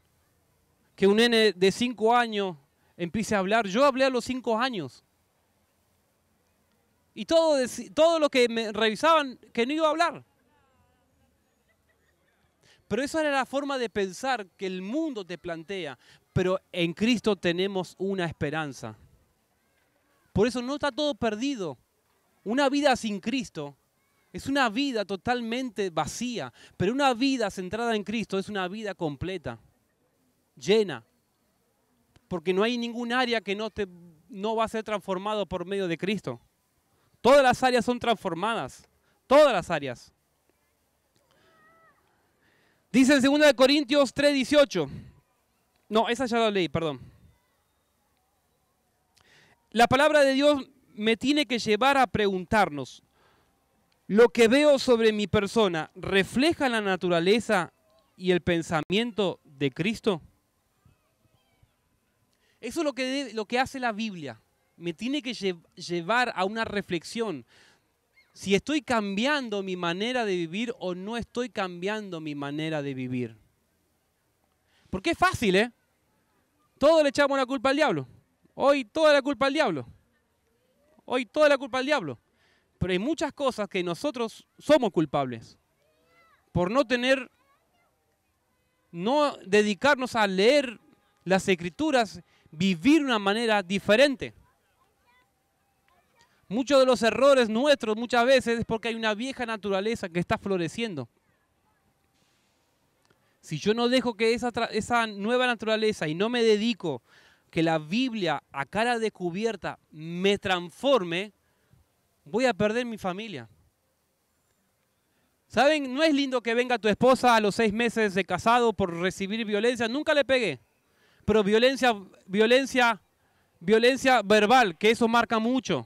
que un nene de 5 años empiece a hablar. Yo hablé a los 5 años. Y todo lo que me revisaban, que no iba a hablar. Pero esa era la forma de pensar que el mundo te plantea. Pero en Cristo tenemos una esperanza. Por eso no está todo perdido. Una vida sin Cristo es una vida totalmente vacía. Pero una vida centrada en Cristo es una vida completa, llena. Porque no hay ningún área que no va a ser transformado por medio de Cristo. Todas las áreas son transformadas. Todas las áreas. Dice en 2 Corintios 3:18. No, esa ya la leí, perdón. La palabra de Dios me tiene que llevar a preguntarnos, ¿lo que veo sobre mi persona refleja la naturaleza y el pensamiento de Cristo? Eso es lo que hace la Biblia. Me tiene que llevar a una reflexión. Si estoy cambiando mi manera de vivir o no estoy cambiando mi manera de vivir. Porque es fácil, ¿eh? Todos le echamos la culpa al diablo. Hoy toda la culpa al diablo. Hoy toda la culpa al diablo. Pero hay muchas cosas que nosotros somos culpables. Por no dedicarnos a leer las Escrituras, vivir de una manera diferente. Muchos de los errores nuestros muchas veces es porque hay una vieja naturaleza que está floreciendo. Si yo no dejo que esa nueva naturaleza y no me dedico que la Biblia a cara descubierta me transforme, voy a perder mi familia. ¿Saben? No es lindo que venga tu esposa a los 6 meses de casado por recibir violencia. Nunca le pegué. Pero violencia verbal, que eso marca mucho.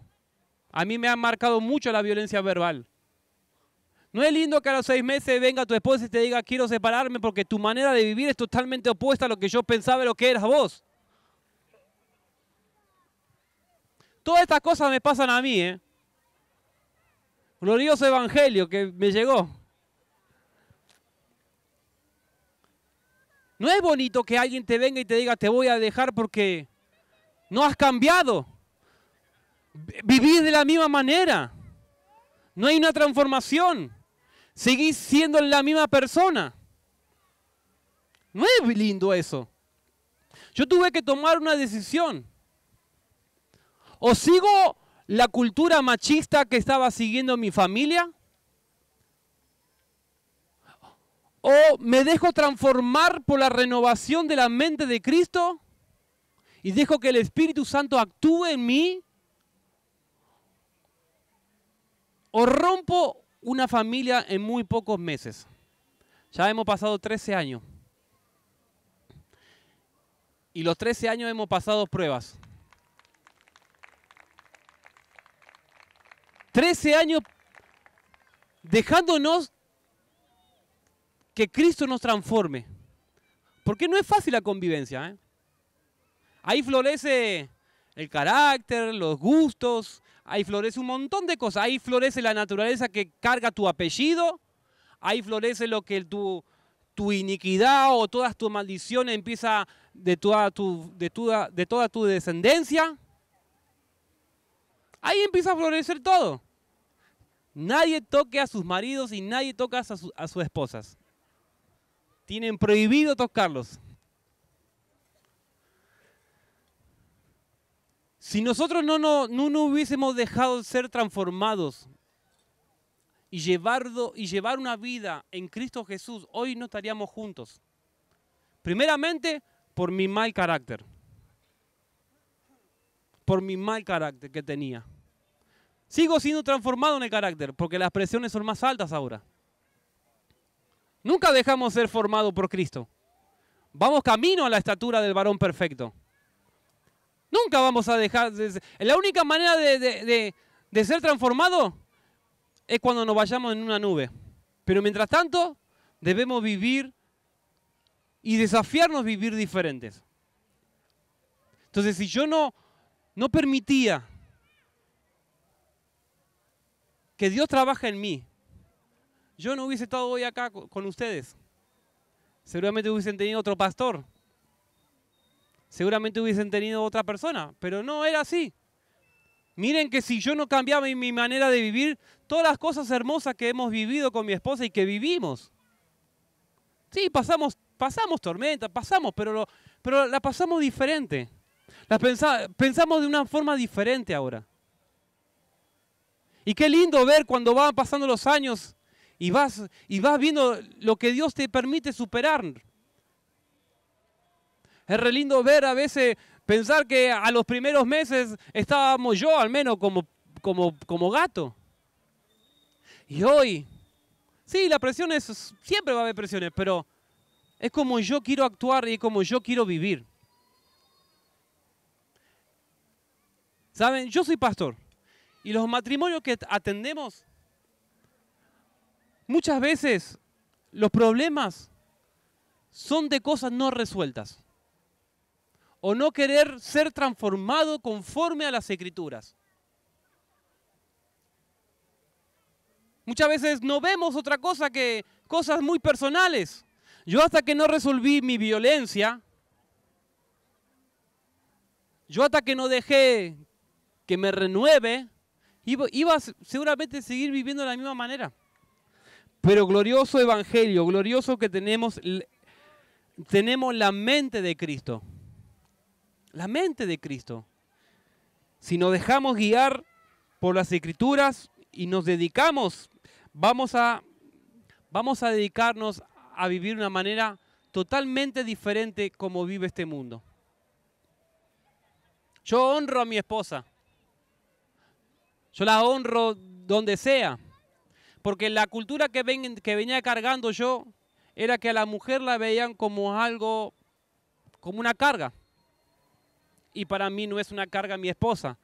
A mí me ha marcado mucho la violencia verbal. No es lindo que a los 6 meses venga tu esposa y te diga quiero separarme porque tu manera de vivir es totalmente opuesta a lo que yo pensaba de lo que eras vos. Todas estas cosas me pasan a mí, ¿eh? Glorioso evangelio que me llegó. No es bonito que alguien te venga y te diga te voy a dejar porque no has cambiado. Vivís de la misma manera. No hay una transformación. Seguís siendo la misma persona. No es lindo eso. Yo tuve que tomar una decisión. O sigo la cultura machista que estaba siguiendo mi familia, o me dejo transformar por la renovación de la mente de Cristo y dejo que el Espíritu Santo actúe en mí, o rompo una familia en muy pocos meses. Ya hemos pasado 13 años. Y los 13 años hemos pasado pruebas. 13 años dejándonos que Cristo nos transforme. Porque no es fácil la convivencia, ¿eh? Ahí florece el carácter, los gustos, ahí florece un montón de cosas. Ahí florece la naturaleza que carga tu apellido, ahí florece lo que tu iniquidad o todas tus maldiciones empieza de toda tu descendencia. Ahí empieza a florecer todo. Nadie toque a sus maridos y nadie toca a sus esposas. Tienen prohibido tocarlos. Si nosotros no hubiésemos dejado de ser transformados y llevar una vida en Cristo Jesús, hoy no estaríamos juntos. Primeramente, por mi mal carácter. Por mi mal carácter que tenía. Sigo siendo transformado en el carácter, porque las presiones son más altas ahora. Nunca dejamos de ser formados por Cristo. Vamos camino a la estatura del varón perfecto. Nunca vamos a dejar de ser. La única manera de ser transformado es cuando nos vayamos en una nube. Pero mientras tanto, debemos vivir y desafiarnos vivir diferentes. Entonces, si yo no permitía que Dios trabaje en mí, yo no hubiese estado hoy acá con ustedes. Seguramente hubiesen tenido otro pastor. Seguramente hubiesen tenido otra persona, pero no era así. Miren que si yo no cambiaba mi manera de vivir, todas las cosas hermosas que hemos vivido con mi esposa y que vivimos. Sí, pasamos tormentas, pero la pasamos diferente. Pensamos de una forma diferente ahora. Y qué lindo ver cuando van pasando los años y vas viendo lo que Dios te permite superar. Es re lindo ver a veces, pensar que a los primeros meses estábamos yo al menos como gato. Y hoy, sí, la presión siempre va a haber presiones, pero es como yo quiero actuar y como yo quiero vivir. ¿Saben? Yo soy pastor y los matrimonios que atendemos, muchas veces los problemas son de cosas no resueltas. O no querer ser transformado conforme a las Escrituras. Muchas veces no vemos otra cosa que cosas muy personales. Yo hasta que no resolví mi violencia, yo hasta que no dejé que me renueve, iba seguramente a seguir viviendo de la misma manera. Pero glorioso evangelio, glorioso que tenemos la mente de Cristo. La mente de Cristo. Si nos dejamos guiar por las Escrituras y nos dedicamos, vamos a dedicarnos a vivir de una manera totalmente diferente como vive este mundo. Yo honro a mi esposa. Yo la honro donde sea. Porque la cultura que venía cargando yo era que a la mujer la veían como algo, como una carga. Y para mí no es una carga mi esposa.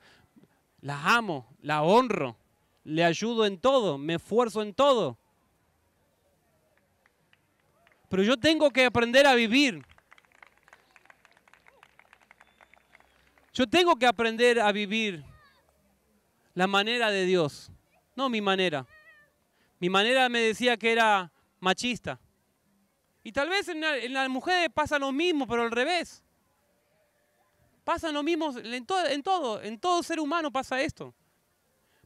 La amo, la honro, le ayudo en todo, me esfuerzo en todo. Pero yo tengo que aprender a vivir. Yo tengo que aprender a vivir la manera de Dios, no mi manera. Mi manera me decía que era machista. Y tal vez en las mujeres pasa lo mismo, pero al revés. Pasa lo mismo en todo ser humano pasa esto.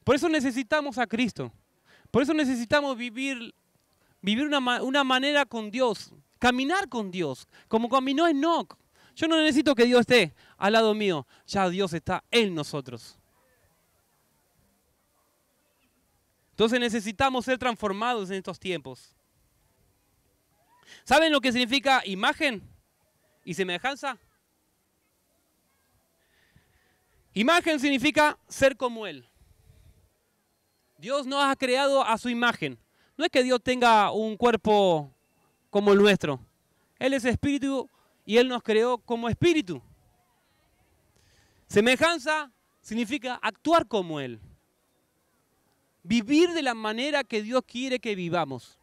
Por eso necesitamos a Cristo. Por eso necesitamos vivir una manera con Dios, caminar con Dios, como caminó Enoc. Yo no necesito que Dios esté al lado mío, ya Dios está en nosotros. Entonces necesitamos ser transformados en estos tiempos. ¿Saben lo que significa imagen y semejanza? Imagen significa ser como Él. Dios nos ha creado a su imagen. No es que Dios tenga un cuerpo como el nuestro. Él es espíritu y Él nos creó como espíritu. Semejanza significa actuar como Él. Vivir de la manera que Dios quiere que vivamos.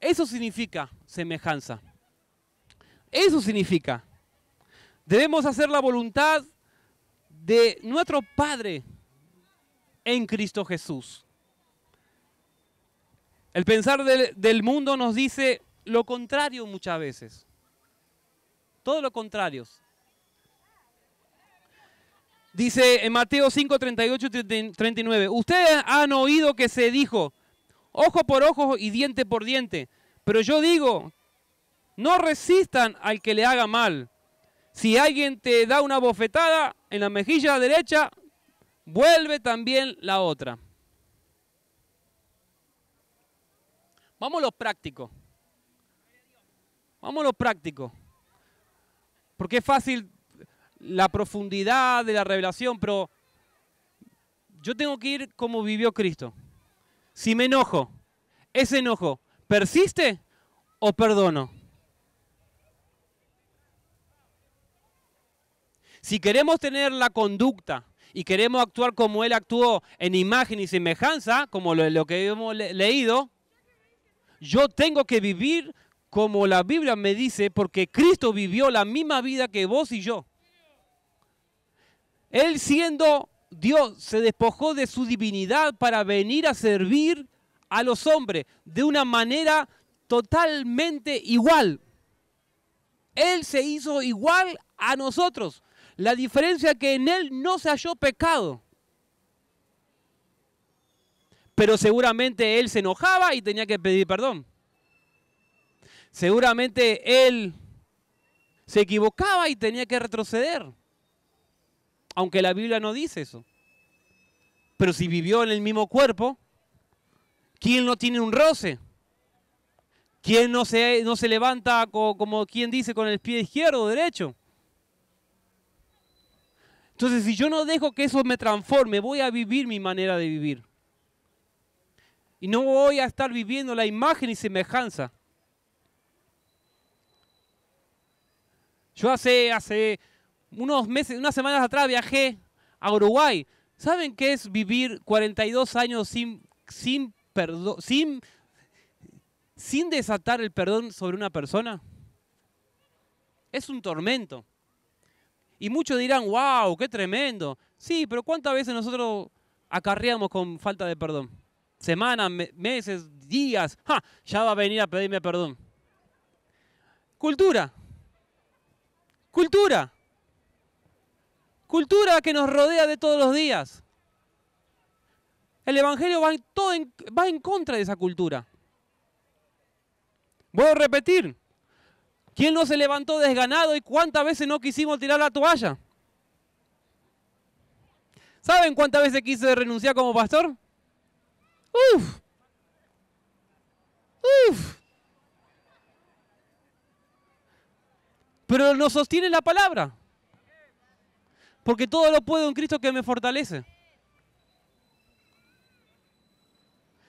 Eso significa semejanza. Eso significa. Debemos hacer la voluntad de nuestro Padre en Cristo Jesús. El pensar del mundo nos dice lo contrario muchas veces. Todo lo contrario. Dice en Mateo 5, 38 y 39, ustedes han oído que se dijo, ojo por ojo y diente por diente, pero yo digo, no resistan al que le haga mal. Si alguien te da una bofetada en la mejilla derecha, vuelve también la otra. Vamos a lo práctico. Vamos a lo práctico. Porque es fácil la profundidad de la revelación, pero yo tengo que ir como vivió Cristo. Si me enojo, ¿ese enojo persiste o perdono? Si queremos tener la conducta y queremos actuar como Él actuó en imagen y semejanza, como lo que hemos leído, yo tengo que vivir como la Biblia me dice, porque Cristo vivió la misma vida que vos y yo. Él siendo Dios se despojó de su divinidad para venir a servir a los hombres de una manera totalmente igual. Él se hizo igual a nosotros. La diferencia es que en Él no se halló pecado. Pero seguramente Él se enojaba y tenía que pedir perdón. Seguramente Él se equivocaba y tenía que retroceder. Aunque la Biblia no dice eso. Pero si vivió en el mismo cuerpo, ¿quién no tiene un roce? ¿Quién no se levanta como quien dice con el pie izquierdo o derecho? Entonces, si yo no dejo que eso me transforme, voy a vivir mi manera de vivir. Y no voy a estar viviendo la imagen y semejanza. Yo hace unos meses, unas semanas atrás viajé a Uruguay. ¿Saben qué es vivir 42 años sin desatar el perdón sobre una persona? Es un tormento. Y muchos dirán, wow, qué tremendo. Sí, pero ¿cuántas veces nosotros acarreamos con falta de perdón? Semanas, meses, días. ¡Ja! Ya va a venir a pedirme perdón. Cultura. Cultura. Cultura que nos rodea de todos los días. El Evangelio va en contra de esa cultura. Voy a repetir. ¿Quién no se levantó desganado y cuántas veces no quisimos tirar la toalla? ¿Saben cuántas veces quise renunciar como pastor? ¡Uf! ¡Uf! Pero nos sostiene la palabra. Porque todo lo puedo en Cristo que me fortalece.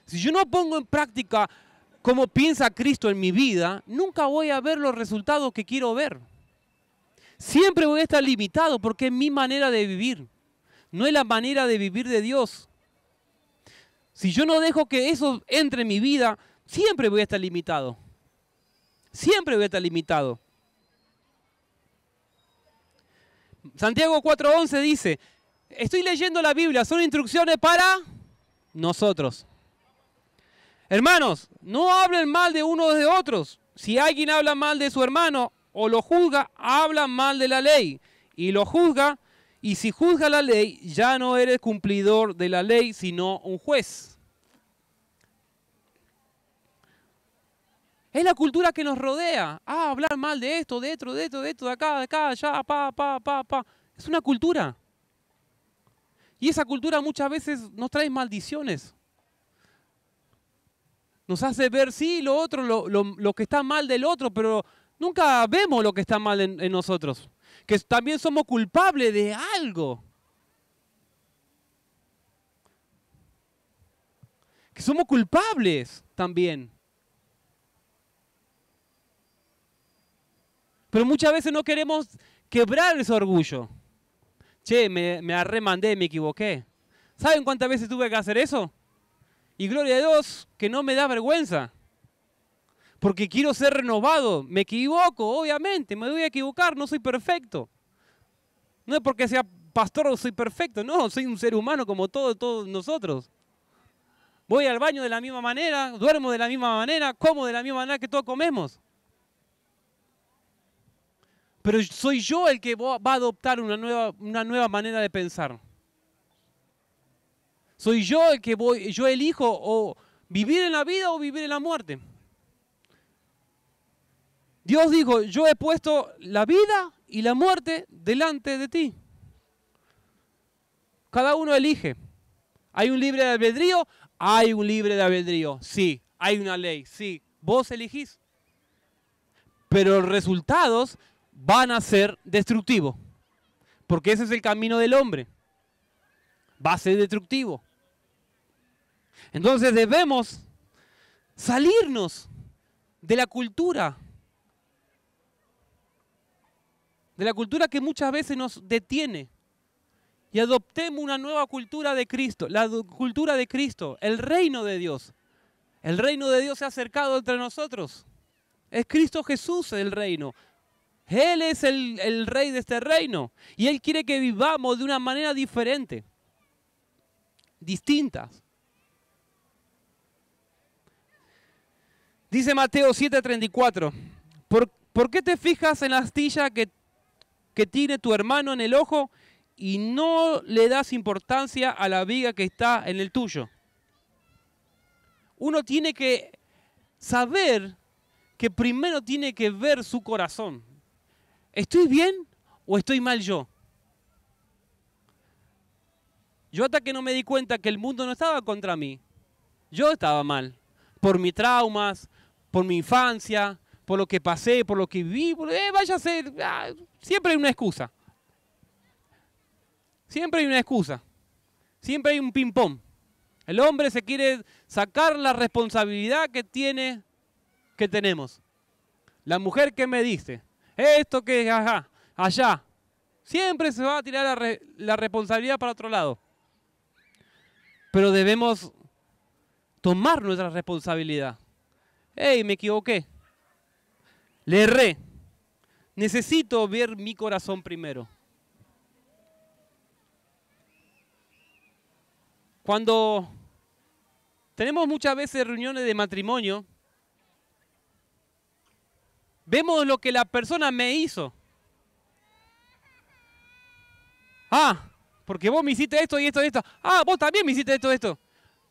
Si yo no pongo en práctica cómo piensa Cristo en mi vida, nunca voy a ver los resultados que quiero ver. Siempre voy a estar limitado porque es mi manera de vivir. No es la manera de vivir de Dios. Si yo no dejo que eso entre en mi vida, siempre voy a estar limitado. Siempre voy a estar limitado. Santiago 4:11 dice, estoy leyendo la Biblia, son instrucciones para nosotros. Hermanos, no hablen mal de unos de otros. Si alguien habla mal de su hermano o lo juzga, habla mal de la ley y lo juzga. Y si juzga la ley, ya no eres cumplidor de la ley, sino un juez. Es la cultura que nos rodea. Hablar mal de esto, de esto, de esto, de esto, de acá, allá, pa. Es una cultura. Y esa cultura muchas veces nos trae maldiciones. Nos hace ver, sí, lo otro, lo que está mal del otro, pero nunca vemos lo que está mal en nosotros. Que también somos culpables de algo. Que somos culpables también. Pero muchas veces no queremos quebrar ese orgullo. che, me arremandé, me equivoqué. ¿Saben cuántas veces tuve que hacer eso? Y gloria a Dios que no me da vergüenza. Porque quiero ser renovado. Me equivoco, obviamente, me voy a equivocar, no soy perfecto. No es porque sea pastor o soy perfecto, no, soy un ser humano como todos nosotros. Voy al baño de la misma manera, duermo de la misma manera, como de la misma manera que todos comemos. Pero soy yo el que va a adoptar una nueva manera de pensar. Soy yo el que yo elijo o vivir en la vida o vivir en la muerte. Dios dijo, yo he puesto la vida y la muerte delante de ti. Cada uno elige. ¿Hay un libre de albedrío? Hay un libre de albedrío. Sí. Hay una ley. Sí. Vos elegís. Pero los resultados van a ser destructivos. Porque ese es el camino del hombre. Va a ser destructivo. Entonces debemos salirnos de la cultura. De la cultura que muchas veces nos detiene. Y adoptemos una nueva cultura de Cristo. La cultura de Cristo. El reino de Dios. El reino de Dios se ha acercado entre nosotros. Es Cristo Jesús el reino. Él es el rey de este reino. Y Él quiere que vivamos de una manera diferente. Distintas. Dice Mateo 7:34. ¿Por qué te fijas en la astilla que tiene tu hermano en el ojo y no le das importancia a la viga que está en el tuyo? Uno tiene que saber que primero tiene que ver su corazón. ¿Estoy bien o estoy mal yo? Yo hasta que no me di cuenta que el mundo no estaba contra mí, yo estaba mal. Por mis traumas, por mi infancia, por lo que pasé, por lo que viví. Vaya a ser, siempre hay una excusa. Siempre hay una excusa. Siempre hay un ping-pong. El hombre se quiere sacar la responsabilidad que tenemos. La mujer que me dice, esto que allá. Siempre se va a tirar la responsabilidad para otro lado. Pero debemos tomar nuestra responsabilidad. ¡Ey, me equivoqué! Le erré. Necesito ver mi corazón primero. Cuando tenemos muchas veces reuniones de matrimonio, vemos lo que la persona me hizo. Porque vos me hiciste esto y esto y esto. Vos también me hiciste esto y esto.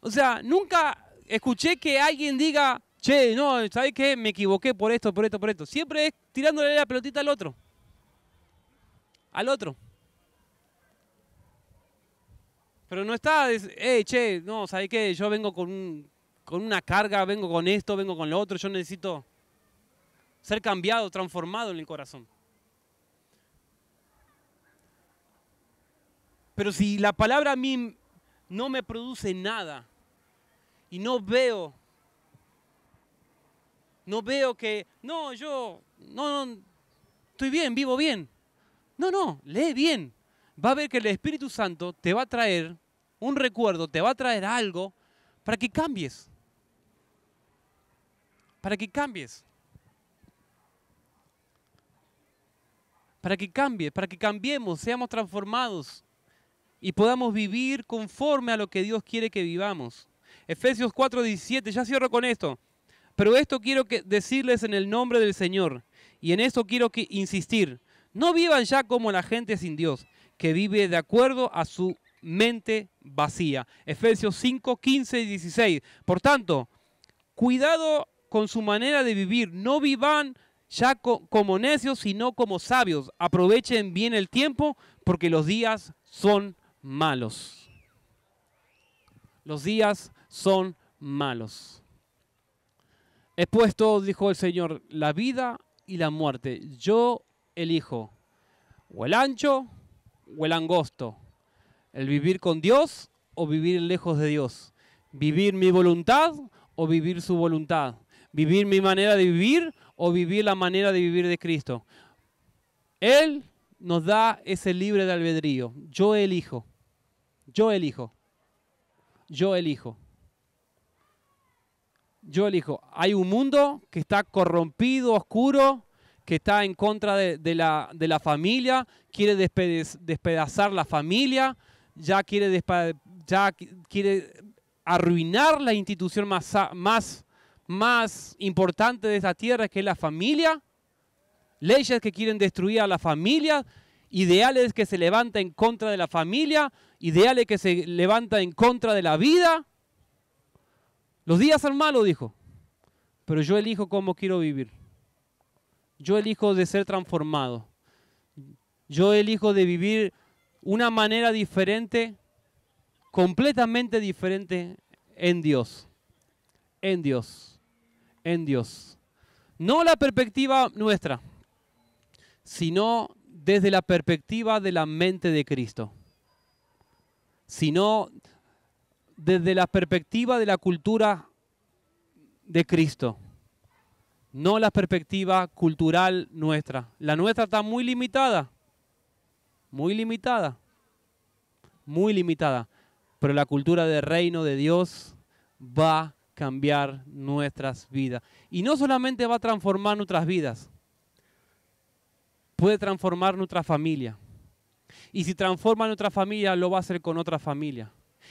O sea, nunca escuché que alguien diga, che, no, ¿sabes qué? Me equivoqué por esto, por esto, por esto. Siempre es tirándole la pelotita al otro. Al otro. Pero no está, che, no, ¿sabes qué? Yo vengo con una carga, vengo con esto, vengo con lo otro. Yo necesito ser cambiado, transformado en el corazón. Pero si la palabra a mí no me produce nada y no veo que, yo estoy bien, vivo bien. No, lee bien. Va a ver que el Espíritu Santo te va a traer un recuerdo, te va a traer algo para que cambies. Para que cambies. Para que cambie, para que cambiemos, seamos transformados y podamos vivir conforme a lo que Dios quiere que vivamos. Efesios 4:17, ya cierro con esto. Pero esto quiero decirles en el nombre del Señor, y en esto quiero insistir. No vivan ya como la gente sin Dios, que vive de acuerdo a su mente vacía. Efesios 5:15 y 16. Por tanto, cuidado con su manera de vivir. No vivan ya como necios, sino como sabios. Aprovechen bien el tiempo, porque los días son malos. Los días son malos. He puesto, dijo el Señor, la vida y la muerte. Yo elijo o el ancho o el angosto. El vivir con Dios o vivir lejos de Dios. Vivir mi voluntad o vivir su voluntad. Vivir mi manera de vivir o vivir la manera de vivir de Cristo. Él nos da ese libre de albedrío. Yo elijo. Yo elijo. Yo elijo. Yo elijo. Hay un mundo que está corrompido, oscuro, que está en contra de la familia, quiere despedazar la familia, ya quiere arruinar la institución más importante de esta tierra, que es la familia. Leyes que quieren destruir a la familia, ideales que se levantan en contra de la familia, ideales que se levantan en contra de la vida. Los días son malos, dijo, pero yo elijo cómo quiero vivir. Yo elijo de ser transformado. Yo elijo de vivir una manera diferente, completamente diferente en Dios. En Dios. En Dios. No la perspectiva nuestra, sino desde la perspectiva de la mente de Cristo. Sino desde la perspectiva de la cultura de Cristo. No la perspectiva cultural nuestra. La nuestra está muy limitada. Muy limitada. Muy limitada. Pero la cultura del reino de Dios va a cambiar nuestras vidas. Y no solamente va a transformar nuestras vidas. Puede transformar nuestra familia. Y si transforma nuestra familia, lo va a hacer con otra familia.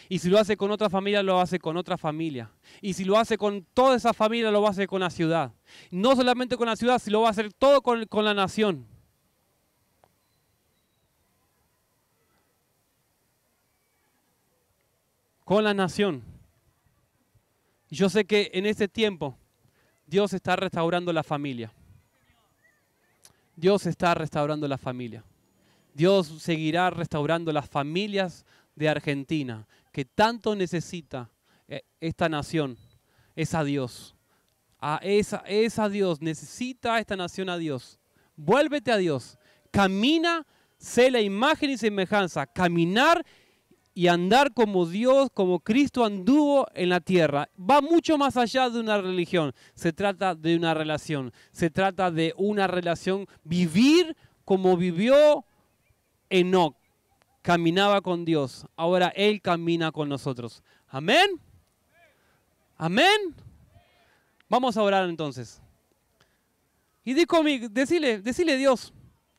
Y si lo hace con otra familia, lo hace con otra familia. Y si lo hace con toda esa familia, lo va a hacer con la ciudad. No solamente con la ciudad, sino lo va a hacer todo con la nación. Con la nación. Y yo sé que en este tiempo Dios está restaurando la familia. Dios está restaurando la familia. Dios seguirá restaurando las familias de Argentina, que tanto necesita esta nación. Es a Dios. Es a Dios. Necesita esta nación a Dios. Vuélvete a Dios. Camina, sé la imagen y semejanza. Caminar y andar como Dios, como Cristo anduvo en la tierra. Va mucho más allá de una religión. Se trata de una relación. Se trata de una relación. Vivir como vivió Enoc. Caminaba con Dios. Ahora Él camina con nosotros. Amén. Amén. Vamos a orar entonces. Y decile Dios,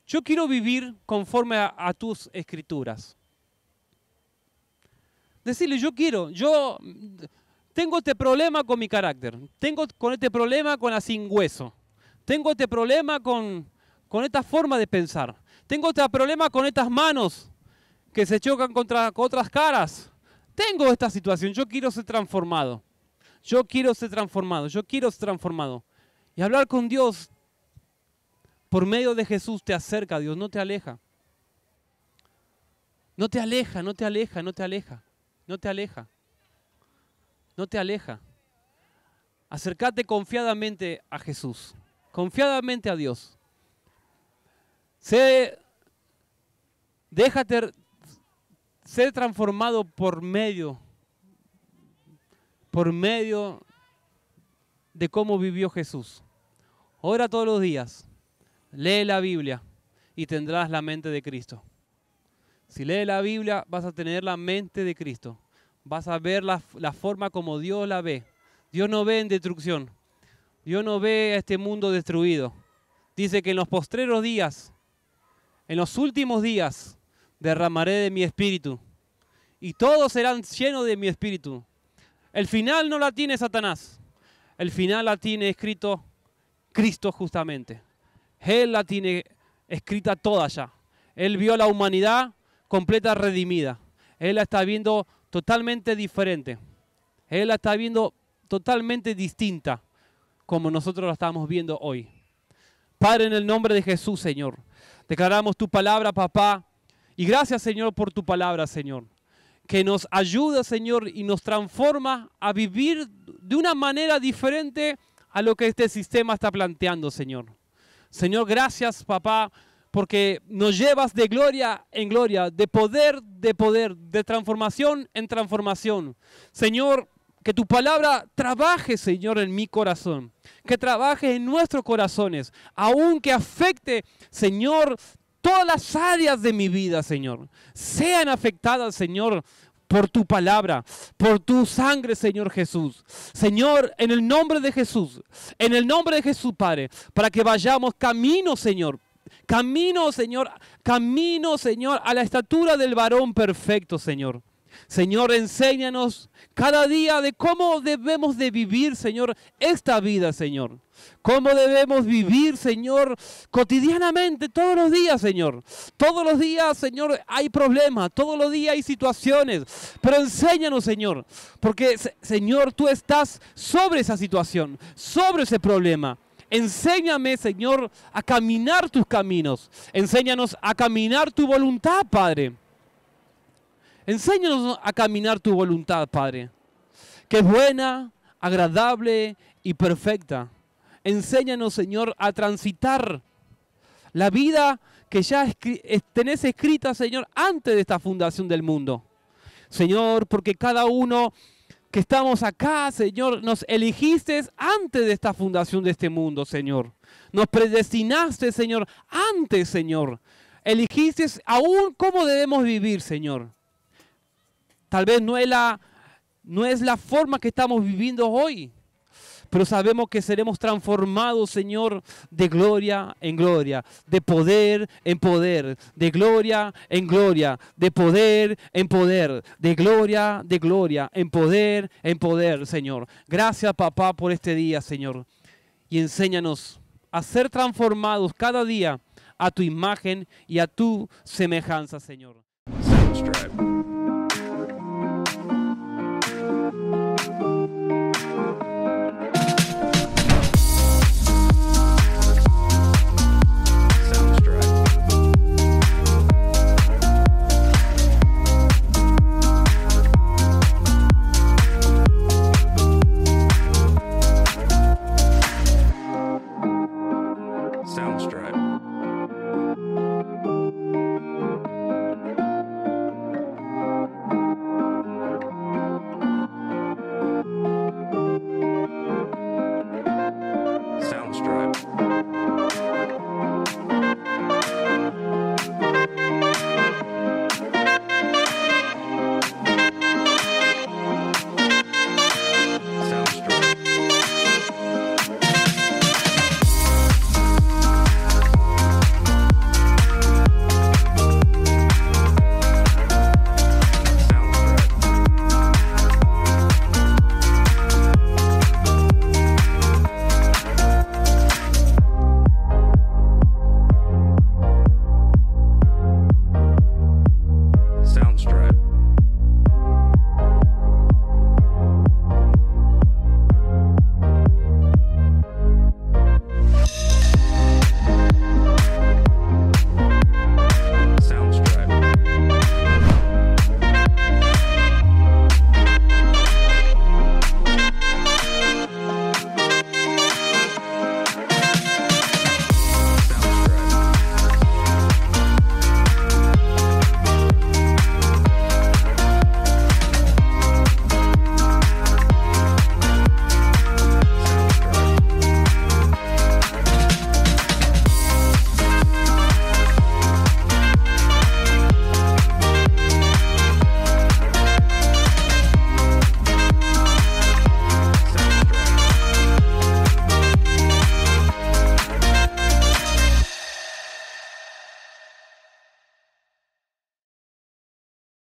yo quiero vivir conforme a tus escrituras. Decirle, yo tengo este problema con mi carácter, tengo este problema con la sin hueso, tengo este problema con esta forma de pensar, tengo este problema con estas manos que se chocan contra otras caras, tengo esta situación, yo quiero ser transformado, yo quiero ser transformado. Y hablar con Dios por medio de Jesús te acerca a Dios, no te aleja. No te aleja. Acércate confiadamente a Jesús, confiadamente a Dios. Déjate ser transformado por medio de cómo vivió Jesús. Ora todos los días, lee la Biblia y tendrás la mente de Cristo. Si lees la Biblia, vas a tener la mente de Cristo. Vas a ver la forma como Dios la ve. Dios no ve en destrucción. Dios no ve a este mundo destruido. Dice que en los postreros días, en los últimos días, derramaré de mi espíritu. Y todos serán llenos de mi espíritu. El final no la tiene Satanás. El final la tiene escrito Cristo justamente. Él la tiene escrita toda ya. Él vio a la humanidad completa redimida. Él la está viendo totalmente diferente. Él la está viendo totalmente distinta como nosotros la estamos viendo hoy. Padre, en el nombre de Jesús, Señor, declaramos tu palabra, papá, y gracias, Señor, por tu palabra, Señor, que nos ayuda, Señor, y nos transforma a vivir de una manera diferente a lo que este sistema está planteando, Señor. Señor, gracias, papá, porque nos llevas de gloria en gloria, de poder, de transformación en transformación. Señor, que tu palabra trabaje, Señor, en mi corazón, que trabaje en nuestros corazones, aun que afecte, Señor, todas las áreas de mi vida, Señor, sean afectadas, Señor, por tu palabra, por tu sangre, Señor Jesús. Señor, en el nombre de Jesús, Padre, para que vayamos camino, Señor, camino, Señor, a la estatura del varón perfecto, Señor. Señor, enséñanos cada día de cómo debemos de vivir, Señor, esta vida, Señor. Cómo debemos vivir, Señor, cotidianamente, todos los días, Señor. Todos los días, Señor, hay problemas, todos los días hay situaciones. Pero enséñanos, Señor, porque, Señor, tú estás sobre esa situación, sobre ese problema. Enséñame, Señor, a caminar tus caminos. Enséñanos a caminar tu voluntad, Padre. Enséñanos a caminar tu voluntad, Padre, que es buena, agradable y perfecta. Enséñanos, Señor, a transitar la vida que ya tenés escrita, Señor, antes de esta fundación del mundo. Señor, porque cada uno que estamos acá, Señor, nos elegiste antes de esta fundación de este mundo, Señor. Nos predestinaste, Señor, antes, Señor. Elegiste aún cómo debemos vivir, Señor. Tal vez no es la forma que estamos viviendo hoy, pero sabemos que seremos transformados, Señor, de gloria en gloria, de poder en poder, de gloria en gloria, de poder en poder, de gloria en poder, Señor. Gracias, papá, por este día, Señor. Y enséñanos a ser transformados cada día a tu imagen y a tu semejanza, Señor.